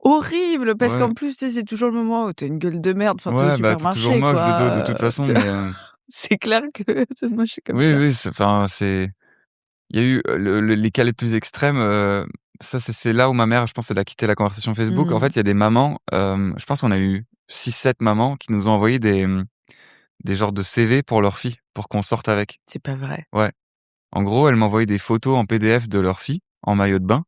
Horrible! Parce ouais, qu'en plus, tu sais, c'est toujours le moment où tu as une gueule de merde, enfin, tu es au ouais, bah, tu es toujours supermarché moche de dos de quoi, toute façon, tu mais c'est clair que moi je suis comme oui, ça. oui, enfin, c'est il y a eu, les cas les plus extrêmes, ça c'est là où ma mère, je pense, elle a quitté la conversation Facebook. En Mmh. fait, il y a des mamans, je pense qu'on a eu 6-7 mamans qui nous ont envoyé des genres de CV pour leurs filles, pour qu'on sorte avec. C'est pas vrai. Ouais. En gros, elles m'envoyaient des photos en PDF de leurs filles, en maillot de bain,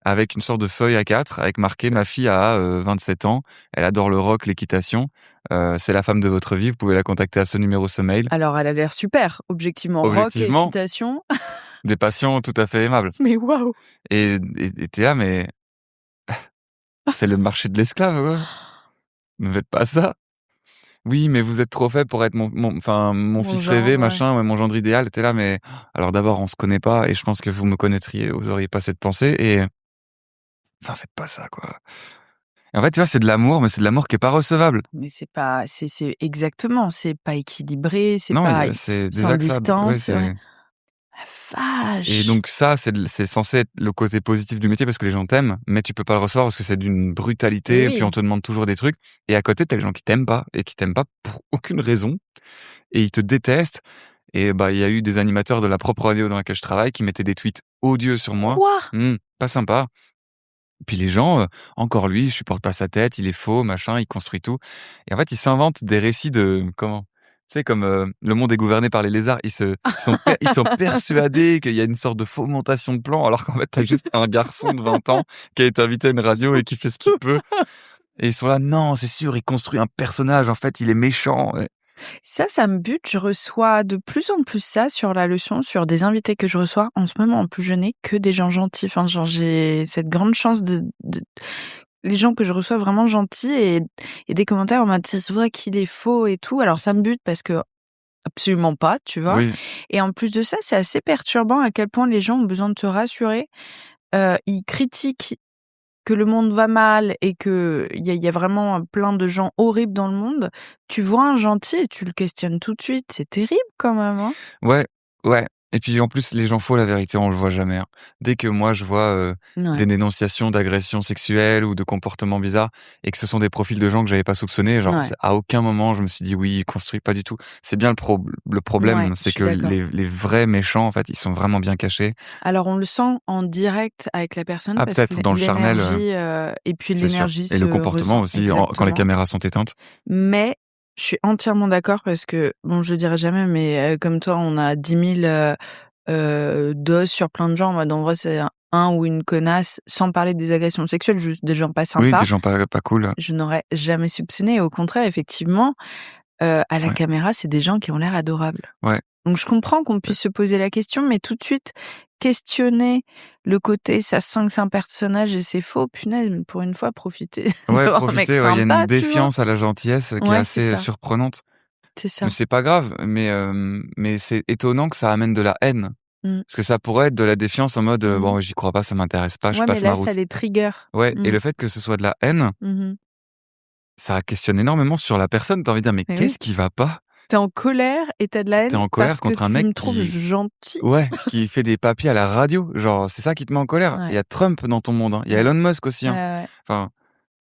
avec une sorte de feuille A4 avec marqué: «Ma fille a, 27 ans, elle adore le rock, l'équitation, c'est la femme de votre vie, vous pouvez la contacter à ce numéro, ce mail». Alors elle a l'air super, objectivement, rock et Objectivement, équitation, des patients tout à fait aimables mais waouh! et tu là, mais C'est le marché de l'esclave, ouais. Ne faites pas ça. Oui, mais vous êtes trop fait pour être mon fils genre, rêvé, ouais. machin, ouais, mon gendre idéal. T'es là, mais alors d'abord, on se connaît pas et je pense que vous me connaîtriez, vous auriez pas cette pensée et enfin, faites pas ça, quoi. Et en fait, tu vois, c'est de l'amour, mais c'est de l'amour qui est pas recevable. Mais c'est pas c'est exactement, c'est pas équilibré, c'est Non, pas c'est sans désaxable. Ouais, distance, ouais. c'est La et vache! donc ça, c'est censé être le côté positif du métier parce que les gens t'aiment, mais tu peux pas le recevoir parce que c'est d'une brutalité Oui, et puis on oui. te demande toujours des trucs et à côté, t'as les gens qui t'aiment pas et qui t'aiment pas pour aucune raison et ils te détestent et bah, il y a eu des animateurs de la propre radio dans laquelle je travaille qui mettaient des tweets odieux sur moi. Quoi? Pas sympa. Puis les gens, encore lui, je supporte pas sa tête, il est faux, machin, il construit tout. Et en fait, ils s'inventent des récits de comment? Tu sais, comme, le monde est gouverné par les lézards. Ils sont persuadés qu'il y a une sorte de fomentation de plans, alors qu'en fait, t'as juste un garçon de 20 ans qui a été invité à une radio et qui fait ce qu'il peut. Et ils sont là: «Non, c'est sûr, il construit un personnage, en fait, il est méchant». Ouais. Ça me bute. Je reçois de plus en plus ça sur la leçon, sur des invités que je reçois. En ce moment, en plus, je n'ai que des gens gentils. Enfin, genre, j'ai cette grande chance de les gens que je reçois vraiment gentils et des commentaires en mode ça se voit qu'il est faux et tout. Alors, ça me bute parce que absolument pas, tu vois. Oui, Et en plus de ça, c'est assez perturbant à quel point les gens ont besoin de se rassurer. Ils critiquent que le monde va mal et que il y a vraiment plein de gens horribles dans le monde, tu vois un gentil et tu le questionnes tout de suite. C'est terrible quand même, hein? ouais, ouais. Et puis en plus, les gens faux, la vérité, on le voit jamais, hein. Dès que moi je vois, Ouais, des dénonciations d'agressions sexuelles ou de comportements bizarres et que ce sont des profils de gens que j'avais pas soupçonnés, genre ouais, c'est à aucun moment je me suis dit: «Oui, il construit», pas du tout. C'est bien le ouais, problème, je c'est suis que d'accord. les vrais méchants, en fait, ils sont vraiment bien cachés. Alors on le sent en direct avec la personne Ah parce que peut-être dans le charnel, l'énergie, et puis c'est sûr l'énergie et le se comportement ressent aussi quand les exactement. caméras sont éteintes. Mais je suis entièrement d'accord parce que, bon, je le dirai jamais, mais comme toi, on a 10 000 doses sur plein de gens. En mode, en vrai, c'est un ou une connasse, sans parler des agressions sexuelles, juste des gens pas Oui, des sympas. gens pas cool, Je n'aurais jamais soupçonné. Au contraire, effectivement, à la ouais, caméra, c'est des gens qui ont l'air adorables. ouais. Donc je comprends qu'on puisse se poser la question, mais tout de suite, questionner le côté «ça sent que c'est un personnage et c'est faux», punaise, mais pour une fois, profiter Ouais, d'avoir un mec profiter, ouais, il y a une sympa, tu vois? défiance à la gentillesse, qui est Ouais, c'est assez, ça, surprenante. c'est Mais ça. c'est pas grave, mais c'est étonnant que ça amène de la haine. Mmh. Parce que ça pourrait être de la défiance en mode, Mmh. «Bon, j'y crois pas, ça m'intéresse pas, je Ouais, mais passe ma là, ça route». les trigger. Ouais et Mmh. le fait que ce soit de la haine, Mmh. ça questionne énormément sur la personne. Tu as envie de dire: «Mais Mais oui, qu'est-ce qui va pas?» tu es en colère et tu as de la Tu es haine en colère parce que contre un tu mec me trouves qui gentil. ouais, qui fait des papiers à la radio. Genre, c'est ça qui te met en colère. Il Ouais, y a Trump dans ton monde, hein. Il y a ouais, Elon Musk aussi, ouais, hein. ouais, Enfin,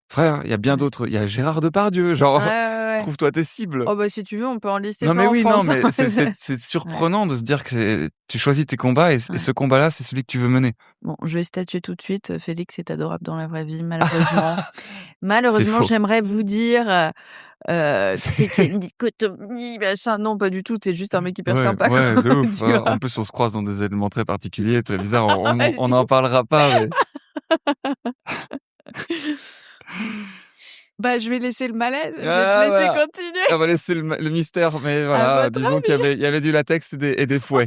frère, il y a bien ouais. d'autres. Il y a Gérard Depardieu, Ouais, genre, ouais, ouais. trouve-toi tes cibles. Oh bah, si tu veux, on peut en lister Non mais plein en oui, non France, hein. mais c'est Ouais, surprenant de se dire que tu choisis tes combats et ouais. ce combat-là, c'est celui que tu veux mener. Bon, je vais statuer tout de suite, Félix est adorable dans la vraie vie, malheureusement. C'est Malheureusement, faux. j'aimerais vous dire, tu sais qu'il y a C'est une dichotomie, machin. Non, pas du tout, tu juste un mec hyper ouais, sympa, ouais, de quoi, ouf, tu hein. vois? En plus, on se croise dans des éléments très particuliers, très bizarres. On Vas-y. n'en parlera pas, mais Bah, je vais laisser le malaise, je vais te ah laisser voilà, continuer. on va laisser le mystère, mais À voilà, votre disons avis? il y avait du latex et des fouets.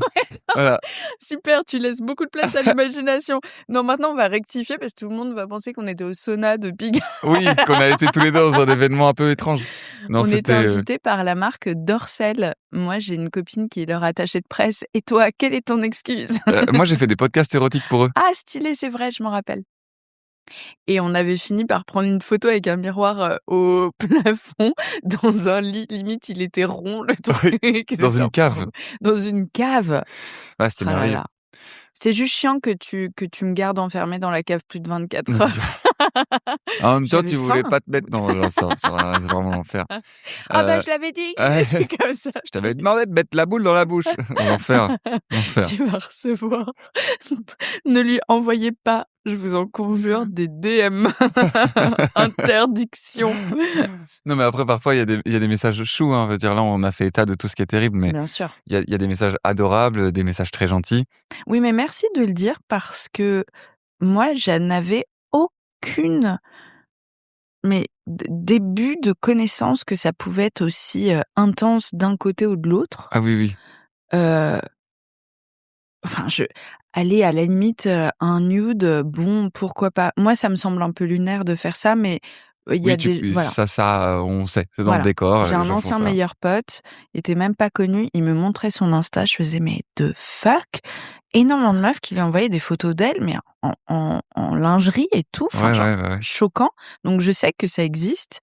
Voilà. Super, tu laisses beaucoup de place à l'imagination. Non, maintenant, on va rectifier parce que tout le monde va penser qu'on était au sauna de Pigalle. Oui, qu'on a été tous les 2 dans un événement un peu étrange. Non, On était c'était, invités par la marque Dorcel. Moi, j'ai une copine qui est leur attachée de presse. Et toi, quelle est ton excuse? moi, j'ai fait des podcasts érotiques pour eux. Ah, stylé, c'est vrai, je m'en rappelle. Et on avait fini par prendre une photo avec un miroir, au plafond, dans un lit. Limite, il était rond, le Oui, truc. dans C'était une un peu cave. relou. Dans une cave. Ouais, c'était Oh là merveilleux. là. C'est juste chiant que tu me gardes enfermée dans la cave plus de 24 heures. En même temps, J'avais tu voulais faim. pas te mettre non, là, c'est vraiment l'enfer. «Ah bah, Heu, je l'avais dit!» ouais, Des trucs comme ça. je t'avais demandé de mettre la boule dans la bouche. L'enfer, l'enfer. Tu vas recevoir. Ne lui envoyez pas, je vous en conjure, des DM. Interdiction. Non, mais après, parfois, il y a des messages choux, hein. Je veux dire, là, on a fait état de tout ce qui est terrible, mais Bien sûr. il y a des messages adorables, des messages très gentils. Oui, mais merci de le dire parce que moi, je n'avais aucune début de connaissance que ça pouvait être aussi, intense d'un côté ou de l'autre. Ah oui, oui. Heu enfin, aller à la limite, un nude, bon, pourquoi pas. Moi, ça me semble un peu lunaire de faire ça, mais il y a Oui, voilà. ça, on sait, c'est dans le Voilà. décor, J'ai les un gens font ancien ça. meilleur pote, il était même pas connu, il me montrait son Insta, je faisais: «Mais the fuck?» Énormément de meufs qui lui envoyaient des photos d'elle, mais en lingerie et tout, enfin Ouais, genre ouais, ouais, ouais. choquant. Donc je sais que ça existe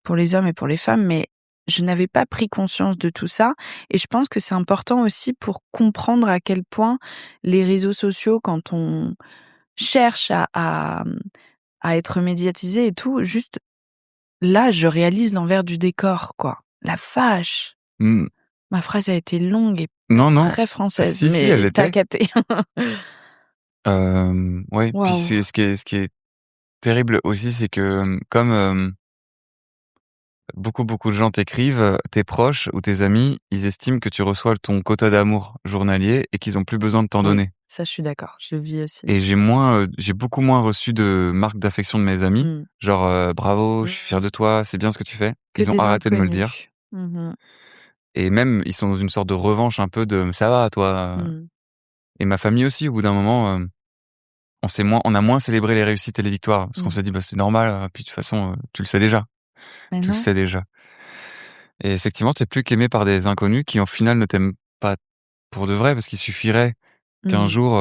pour les hommes et pour les femmes, mais je n'avais pas pris conscience de tout ça et je pense que c'est important aussi pour comprendre à quel point les réseaux sociaux, quand on cherche à être médiatisé et tout, juste là, je réalise l'envers du décor, quoi. La vache! Mmh. Ma phrase a été longue et Non, non. très française, Si, elle mais tu as l'était. capté. Ouais, puis Waouh! c'est ce qui est terrible aussi, c'est que, comme, beaucoup de gens t'écrivent, tes proches ou tes amis, ils estiment que tu reçois ton quota d'amour journalier et qu'ils ont plus besoin de t'en Oui, donner. ça, je suis d'accord, je le vis aussi. Et j'ai beaucoup moins reçu de marques d'affection de mes amis, Mmh. genre, «Bravo, je suis fier Mmh. de toi, c'est bien ce que tu fais». Que Ils ont des arrêté de me le dire inconnus. Mmh mh. et même ils sont dans une sorte de revanche un peu de: «Ça va toi?» Mmh. Et ma famille aussi, au bout d'un moment, on a moins célébré les réussites et les victoires parce qu'on Mmh. s'est dit: «Bah, c'est normal, puis de toute façon, tu le sais déjà, Mais tu le non. sais déjà». Et effectivement, tu es plus qu'aimé par des inconnus qui, en final, ne t'aiment pas pour de vrai parce qu'il suffirait qu'un Mmh. jour,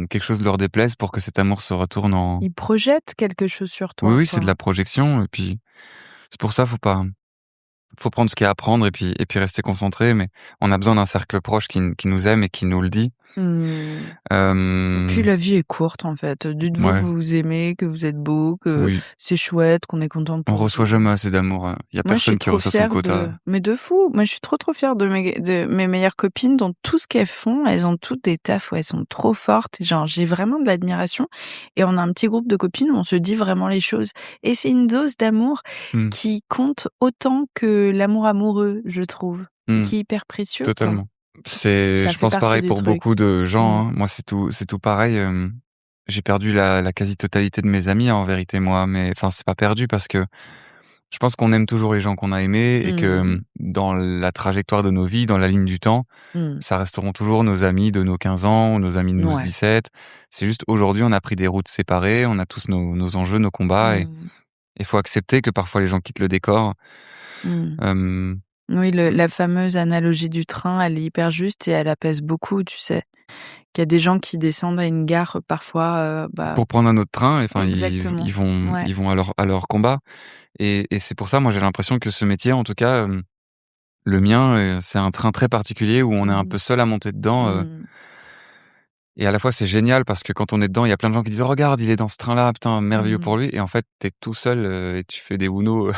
quelque chose leur déplaise pour que cet amour se retourne en Ils projettent quelque chose sur oui, toi, oui, c'est de quoi. la projection et puis c'est pour ça, faut prendre ce qu'il y a à prendre et puis rester concentré, mais on a besoin d'un cercle proche qui nous aime et qui nous le dit. Mmh. Et puis Hem, la vie est courte, en fait. Dites-vous que ouais, vous vous aimez, que vous êtes beau, que oui, c'est chouette, qu'on est contente on pour reçoit vous. jamais assez d'amour, il y a Moi, je suis personne qui trop reçoit son fière de quota. mais de fou! Moi, je suis trop, trop fière de mes meilleures copines dans tout ce qu'elles font. Elles ont toutes des tafs où elles sont trop fortes. Genre, j'ai vraiment de l'admiration et on a un petit groupe de copines où on se dit vraiment les choses et c'est une dose d'amour Mmh, qui compte autant que l'amour amoureux, je trouve, et mmh, qui est hyper précieux, quoi. totalement. C'est Ça je fait pense partie pareil du pour truc. beaucoup de Mmh. gens, hein. Moi, c'est tout pareil, j'ai perdu la quasi-totalité de mes amis, en vérité, moi, mais enfin, c'est pas perdu parce que je pense qu'on aime toujours les gens qu'on a aimés et que, Mmh. dans la trajectoire de nos vies, dans la ligne du temps, Mmh. ça resteront toujours nos amis de nos 15 ans ou nos amis de nos Ouais. 17. C'est juste aujourd'hui, on a pris des routes séparées, on a tous nos enjeux, nos combats et Mmh. il faut accepter que parfois les gens quittent le décor. Mmh. Hem, Oui, la fameuse analogie du train, elle est hyper juste et elle apaise beaucoup, tu sais? Qu'il y a des gens qui descendent à une gare parfois, pour prendre un autre train, enfin, exactement. Ouais. ils vont à leur combat et c'est pour ça, moi, j'ai l'impression que ce métier, en tout cas, le mien, c'est un train très particulier où on est un Mmh peu seul à monter dedans, mh. et à la fois, c'est génial parce que quand on est dedans, il y a plein de gens qui disent: «Oh regarde, il est dans ce train-là, putain, merveilleux Mmh. pour lui» et en fait, tu es tout seul, et tu fais des Uno.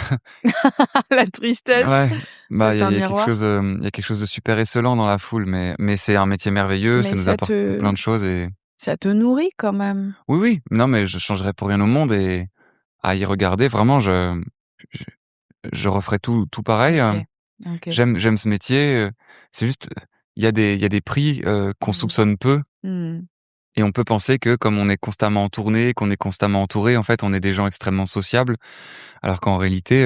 La tristesse. Ouais, Ça, bah, c'est un miroir. il y a quelque chose de super esseullant dans la foule, mais c'est un métier merveilleux, Mais ça nous apporte plein de choses et ça te nourrit quand même. oui, oui, non, mais je changerais pour rien au monde et à y regarder, vraiment, je je referais tout pareil, OK. OK. j'aime ce métier, c'est juste, il y a des prix, qu'on Mmh. soupçonne peu Mmh. et on peut penser que comme on est constamment en tournée, qu'on est constamment entouré, en fait, on est des gens extrêmement sociables, alors qu'en réalité,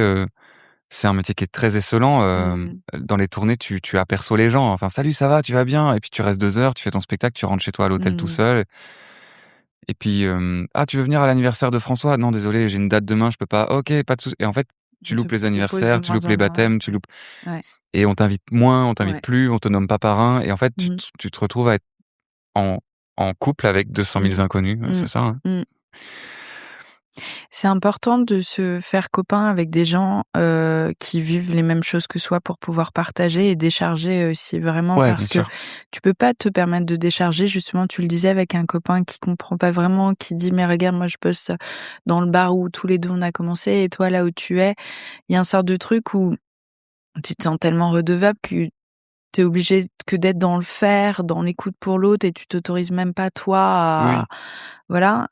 c'est un métier qui est très esseulant, Mmh. dans les tournées, tu aperçois les gens, enfin: «Salut, ça va? Tu vas bien?» et puis tu restes 2 heures, tu fais ton spectacle, tu rentres chez toi à l'hôtel tout Mmh. seul et puis, «Ah, tu veux venir à l'anniversaire de François?» «Non, désolé, j'ai une date demain, je peux pas». «OK, pas de souci» et en fait, tu On te loupes les propose de anniversaires, tu moins loupes les en moins. baptêmes, tu Ouais. loupes Ouais. et on t'invite moins, on t'invite Ouais. plus, on te nomme pas parrain et en fait, Mmh. tu te retrouves à être en couple avec 200 000 Mmh. inconnus, Mmh. c'est ça, hein. Mmh. C'est important de se faire copain avec des gens, qui vivent les mêmes choses que soi pour pouvoir partager et décharger aussi vraiment Ouais, bien parce que sûr. tu peux pas te permettre de décharger justement, tu le disais avec un copain qui comprend pas vraiment, qui dit: «Mais regarde, moi je bosse dans le bar où tous les 2 on a commencé et toi là où tu es». Il y a un sorte de truc où tu te sens tellement redevable que tu es obligé que d'être dans le faire, dans l'écoute pour l'autre et tu t'autorises même pas toi à Oui. voilà,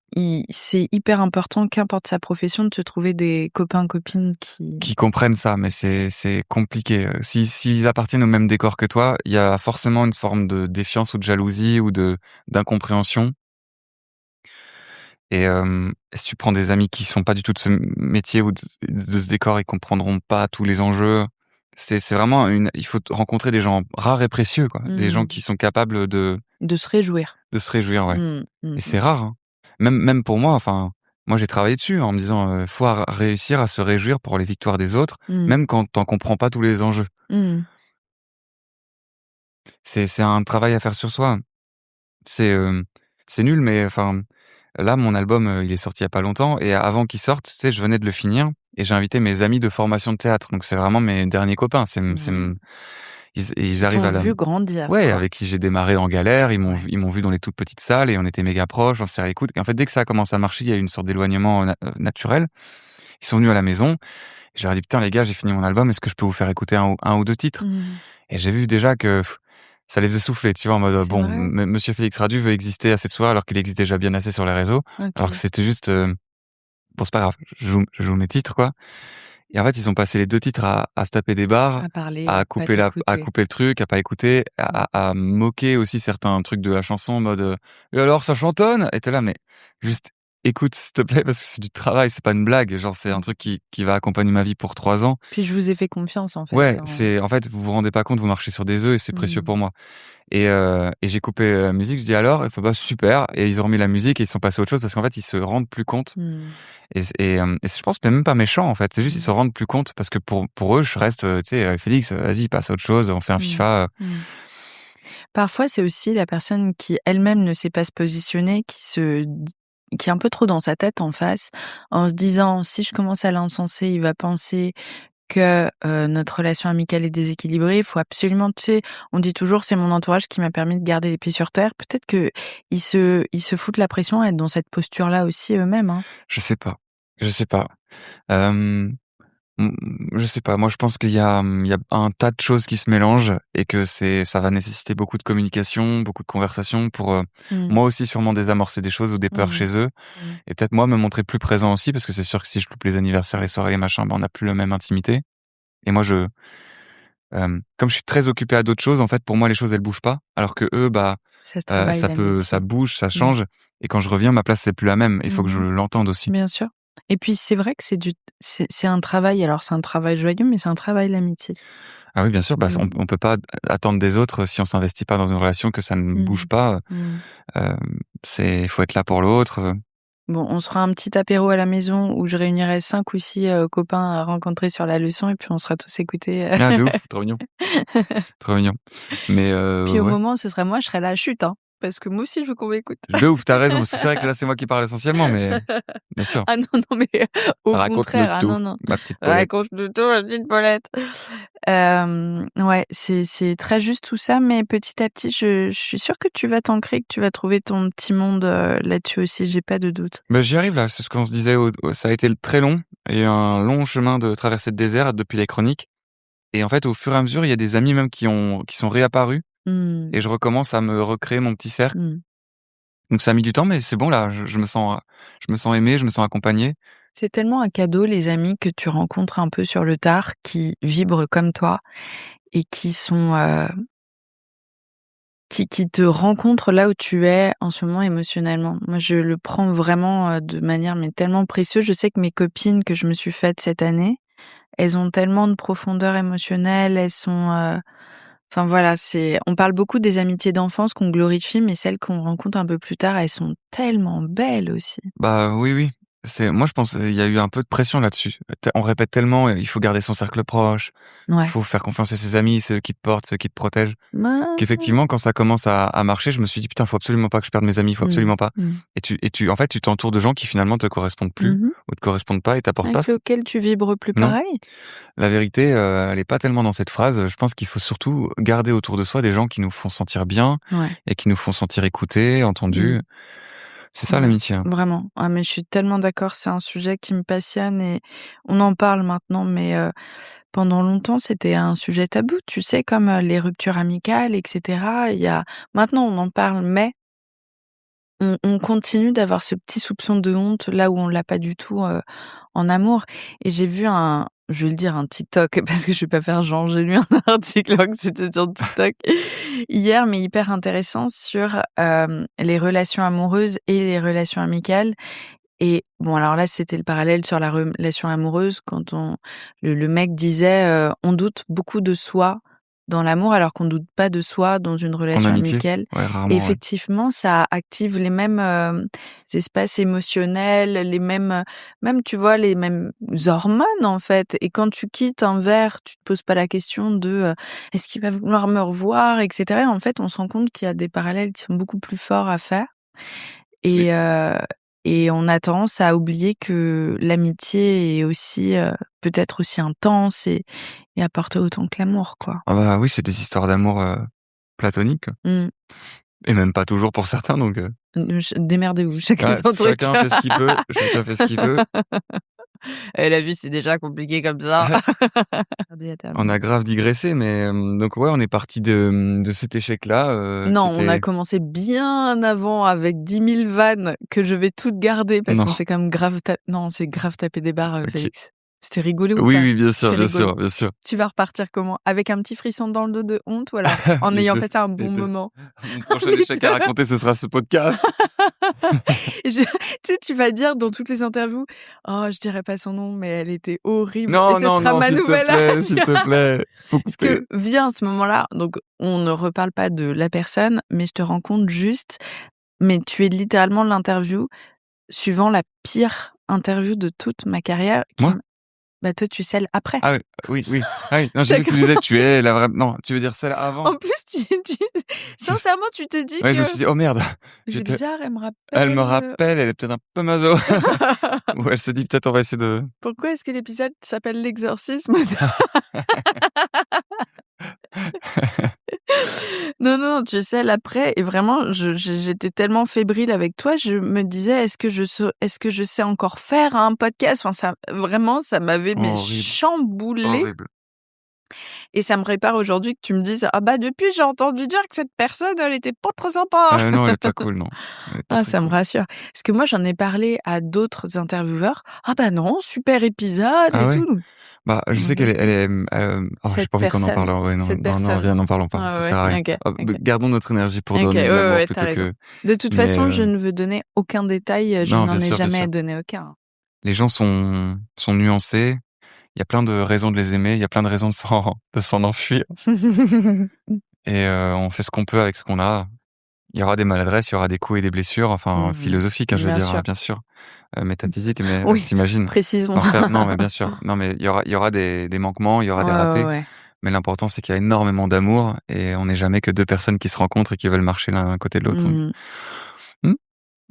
c'est hyper important, qu'importe sa profession, de se trouver des copains, copines qui Qui comprennent ça, mais c'est compliqué, s'ils appartiennent au même décor que toi, il y a forcément une forme de défiance ou de jalousie ou de d'incompréhension et si tu prends des amis qui sont pas du tout de ce métier ou de ce décor, ils comprendront pas tous les enjeux. C'est vraiment il faut rencontrer des gens rares et précieux, quoi. Des gens qui sont capables De se réjouir. de se réjouir, ouais. Et Mmh. c'est rare, hein. Même pour moi, enfin, moi j'ai travaillé dessus en me disant, faut réussir à se réjouir pour les victoires des autres, Mmh. même quand tu en comprends pas tous les enjeux. Mmh. C'est un travail à faire sur soi. C'est, c'est nul, mais enfin, là, mon album, il est sorti il y a pas longtemps et avant qu'il sorte, tu sais, je venais de le finir et j'ai invité mes amis de formation de théâtre. Donc c'est vraiment mes derniers copains. Ouais. Ils Qui arrivent t'ont à la vu grandir, ouais, quoi. avec qui j'ai démarré en galère. Ouais. Ils m'ont vu dans les toutes petites salles et on était méga proches, on s'est réécoute et en fait, dès que ça a commencé à marcher, il y a eu une sorte d'éloignement naturel. Ils sont venus à la maison. Je leur ai dit: «Putain les gars, j'ai fini mon album, est-ce que je peux vous faire écouter un ou 2 titres?» Mmh. Et j'ai vu déjà que ça les faisait souffler, tu vois? En mode, C'est bon, vrai? monsieur Félix Radu veut exister à cette soirée alors qu'il existe déjà bien assez sur les réseaux. Alors que OK. c'était juste, bon c'est pas grave, je joue mes titres, quoi. Et en fait, ils ont passé les 2 titres à se taper des barres, À parler, à pas à t'écouter. couper le truc, à pas écouter, à moquer aussi certains trucs de la chanson en mode, «Et alors ça chantonne?» Et tu là: «Mais juste écoute s'il te plaît parce que c'est du travail, c'est pas une blague, genre c'est un Mmh. truc qui va accompagner ma vie pour 3 ans». Puis je vous ai fait confiance, en fait, Ouais, hein. c'est en fait, vous vous rendez pas compte, vous marchez sur des œufs et c'est précieux Mmh. pour moi. Et j'ai coupé la musique, je dis: «Alors?» Il fait: «Bah super» et ils ont remis la musique et ils sont passés à autre chose parce qu'en fait, ils se rendent plus compte Mmh. et je pense que c'est même pas méchant, en fait. C'est juste ils Mmh. se rendent plus compte parce que pour eux, je reste, tu sais: «Félix, vas-y, passe à autre chose, on fait un Mmh. FIFA». Mmh. Parfois, c'est aussi la personne qui elle-même ne sait pas se positionner, qui est un peu trop dans sa tête en face, en se disant: «Si je commence à l'encenser, il va penser que, notre relation amicale est déséquilibrée. Il faut absolument», tu sais, on dit toujours: «C'est mon entourage qui m'a permis de garder les pieds sur terre». Peut-être qu'ils se foutent la pression à être dans cette posture-là aussi eux-mêmes, hein. Je sais pas, je sais pas. Hem Mmh, je sais pas. Moi, je pense qu'il y a un tas de choses qui se mélangent et que ça va nécessiter beaucoup de communication, beaucoup de conversations pour, Mmh. moi aussi sûrement désamorcer des choses ou des peurs Mmh. chez eux Mmh. et peut-être moi me montrer plus présent aussi parce que c'est sûr que si je loupe les anniversaires, les soirées, les machins, on n'a plus la même intimité et moi comme je suis très occupé à d'autres choses, en fait, pour moi, les choses, elles bougent pas alors que eux, bah, Ça se travaille ça l'amitié. bouge, ça Mmh. change et quand je reviens, ma place, c'est plus la même. Il faut que je Mmh. l'entende aussi. Bien sûr. Et puis c'est vrai que c'est un travail, alors c'est un travail joyeux, mais c'est un travail l'amitié. Ah oui, bien sûr, bah, Mmh. on peut pas attendre des autres si on s'investit pas dans une relation que ça ne bouge Mmh. pas. Mmh. C'est faut être là pour l'autre. Bon, on se fera un petit apéro à la maison où je réunirai 5 ou 6 copains à rencontrer sur la leçon et puis on sera tous écoutés. Ah de ouf, trop mignon, trop mignon. Mais Puis au ouais, moment où ce sera moi, je serai là: «Chut, hein, parce que moi aussi je veux qu'on m'écoute». de ouf, tu as raison, parce que c'est vrai que là, c'est moi qui parle essentiellement, mais bien sûr. Ah non, non, mais au Raconte-nous contraire, ah tout, non, non. ma petite Paulette. Raconte-nous tout, ma petite Paulette. Ouais, c'est très juste tout ça, mais petit à petit, je suis sûre que tu vas t'ancrer, que tu vas trouver ton petit monde, là-dessus aussi, j'ai pas de doute. Bah, j'y arrive là, c'est ce qu'on se disait ça a été très long et un long chemin de traversée de désert depuis les chroniques et en fait, au fur et à mesure, il y a des amis même qui sont réapparus Mmh. et je recommence à me recréer mon petit cercle. Mmh. Donc ça a mis du temps, mais c'est bon là, je me sens aimé, je me sens accompagné. C'est tellement un cadeau, les amis que tu rencontres un peu sur le tard, qui vibrent comme toi et qui sont, qui te rencontrent là où tu es en ce moment émotionnellement. Moi, je le prends vraiment, de manière mais tellement précieuse. Je sais que mes copines que je me suis faites cette année, elles ont tellement de profondeur émotionnelle, elles sont, enfin voilà, on parle beaucoup des amitiés d'enfance qu'on glorifie, mais celles qu'on rencontre un peu plus tard, elles sont tellement belles aussi. Bah, oui, oui. Moi, je pense, il y a eu un peu de pression là-dessus. On répète tellement, il faut garder son cercle proche, il Ouais. faut faire confiance à ses amis, c'est eux qui te portent, c'est eux qui te protègent. Bah, Qu'effectivement, quand ça commence à marcher, je me suis dit: «Putain, faut absolument pas que je perde mes amis, faut mmh, absolument pas». mmh. En fait, tu t'entoures de gens qui finalement te correspondent plus Mmh. ou te correspondent pas et t'apportent pas. Avec lequel tu vibres plus Non, pareil? la vérité, elle est pas tellement dans cette phrase. Je pense qu'il faut surtout garder autour de soi des gens qui nous font sentir bien Ouais. et qui nous font sentir écoutés, Mmh. entendus. C'est ça Ouais, l'amitié, hein. vraiment. Ah mais je suis tellement d'accord, c'est un sujet qui me passionne et on en parle maintenant, mais pendant longtemps, c'était un sujet tabou, tu sais, comme, les ruptures amicales et cetera. Maintenant on en parle, mais on continue d'avoir ce petit soupçon de honte là où on l'a pas du tout, en amour. Et j'ai vu je vais le dire, un TikTok parce que je vais pas faire genre j'ai lu un article alors que c'était sur TikTok hier, mais hyper intéressant sur, les relations amoureuses et les relations amicales Et bon, alors là, c'était le parallèle sur la relation amoureuse quand le mec disait on doute beaucoup de soi dans l'amour alors qu'on doute pas de soi dans une En relation amitié? amicale. Ouais, Et rarement, ouais. effectivement, ça active les mêmes espaces émotionnels, les mêmes, même tu vois, les mêmes hormones en fait. Et quand tu quittes un verre, tu te poses pas la question de est-ce qu'il va vouloir me revoir, etc. En fait, on se rend compte qu'il y a des parallèles qui sont beaucoup plus forts à faire. Oui. Et on a tendance à oublier que l'amitié est aussi peut-être aussi intense et apporte autant que l'amour, quoi. Ah bah oui, c'est des histoires d'amour platoniques. Mmh. Et même pas toujours pour certains, donc Démerdez-vous, chacun son truc. chacun fait ce qu'il peut. Chacun fait ce qu'il peut. Et la vie, c'est déjà compliqué comme ça. On a grave digressé, mais donc ouais, on est parti de cet échec-là. Non, qui on a était... commencé bien avant avec 10 000 vannes que je vais toutes garder parce Non. qu'on s'est quand même grave non, c'est grave tapé des barres, Ok. Félix. C'était rigolo ou Oui, pas? oui, bien sûr, C'était bien rigolo. sûr, bien sûr. Tu vas repartir comment? Avec un petit frisson dans le dos de honte ou alors en Les ayant deux, passé un les bon deux. moment? Mon prochain Les échec à deux. raconter, ce sera ce podcast. Tu sais, tu vas dire dans toutes les interviews: «Oh, je dirais pas son nom, mais elle était horrible» et Non, ce non, sera non, ma s'il te nouvelle plaît, s'il te plaît. Faut Parce couper. que vient ce moment-là, donc on ne reparle pas de la personne, mais je te rends compte juste, mais tu es littéralement l'interview suivant la pire interview de toute ma carrière Moi? Bah, toi, tu scelles après. Ah oui, oui, oui. Ah oui, non, j'ai vu que tu disais tu es la vraie... Non, tu veux dire celle avant? En plus, sincèrement, tu te dis Ouais, je me que suis dit: «Oh merde, c'est j'étais...» bizarre, elle me Elle me rappelle. rappelle, elle est peut-être un peu maso. Ou elle s'est dit: «Peut-être on va essayer de...» Pourquoi est-ce que l'épisode s'appelle l'exorcisme de Non, non, tu scelles après et vraiment, j'étais tellement fébrile avec toi, je me disais: «Est-ce que je sais encore faire un podcast?» Enfin, ça vraiment, ça m'avait mais Horrible, chamboulée horrible. et ça me répare aujourd'hui que tu me dises: «Ah bah, depuis, j'ai entendu dire que cette personne, elle était pas trop sympa». Non, elle est pas cool, non. Elle est pas Ah, très ça me cool. rassure. Parce que moi, j'en ai parlé à d'autres intervieweurs. «Ah bah non, super épisode Ah et ouais? tout». Bah, je sais Mmh qu'elle mh. est oh, j'ai Cette pas envie qu'on en personne, parle. Ouais, non, cette non, non, personne. viens, n'en parlons pas, Ah ça ouais, sert à rien. OK, OK. Gardons notre énergie pour OK, donner de ouais, l'amour ouais, tu plutôt raison. que... De toute Mais façon, je ne veux donner aucun détail, je non, bien n'en ai sûr, bien jamais sûr. donné aucun. Les gens sont nuancés. Il y a plein de raisons de les aimer, il y a plein de raisons de s'en enfuir et on fait ce qu'on peut avec ce qu'on a. Il y aura des maladresses, il y aura des coups et des blessures, enfin philosophiques, hein, je veux Bien dire, sûr. bien sûr. Métaphysiques, mais Oui, t'imagines? précisons. Non, mais bien sûr. Non, mais il y aura des manquements, il y aura des Ouais, ouais, ratés, ouais. mais l'important, c'est qu'il y a énormément d'amour et on n'est jamais que deux personnes qui se rencontrent et qui veulent marcher l'un à côté de l'autre, donc Mmh. mmh?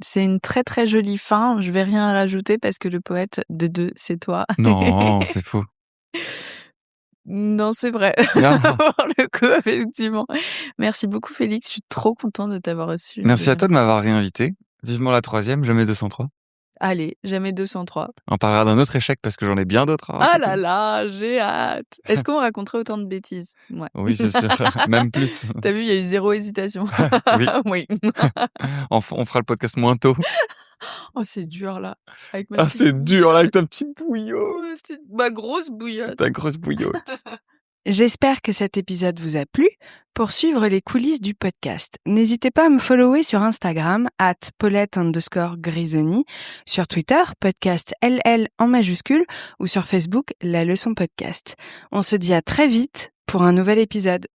C'est une très, très jolie fin. Je vais rien rajouter parce que le poète des 2, c'est toi. Non, c'est faux. Non, c'est vrai. Non. Pour le coup, effectivement. Merci beaucoup, Félix. Je suis trop contente de t'avoir reçu, Merci à déjà. toi de m'avoir réinvité. Vivement la 3e, jamais 203. Allez, jamais 203. On parlera d'un autre échec parce que j'en ai bien d'autres à Ah raconter. là là, j'ai hâte. Est-ce qu'on raconterait autant de bêtises? Ouais. Oui, c'est sûr, même plus. Tu as vu, il y a eu 0 hésitation. Oui. Oui. On fera le podcast moins tôt. Oh, c'est dur là, avec ma Ah, petite c'est dur là avec ta petite bouillotte, Ouais, c'est ma grosse bouillotte. ta grosse bouillotte. J'espère que cet épisode vous a plu. Pour suivre les coulisses du podcast, n'hésitez pas à me follower sur Instagram @Paulette_Grisoni, sur Twitter podcast LL en majuscule ou sur Facebook La Leçon Podcast. On se dit à très vite pour un nouvel épisode.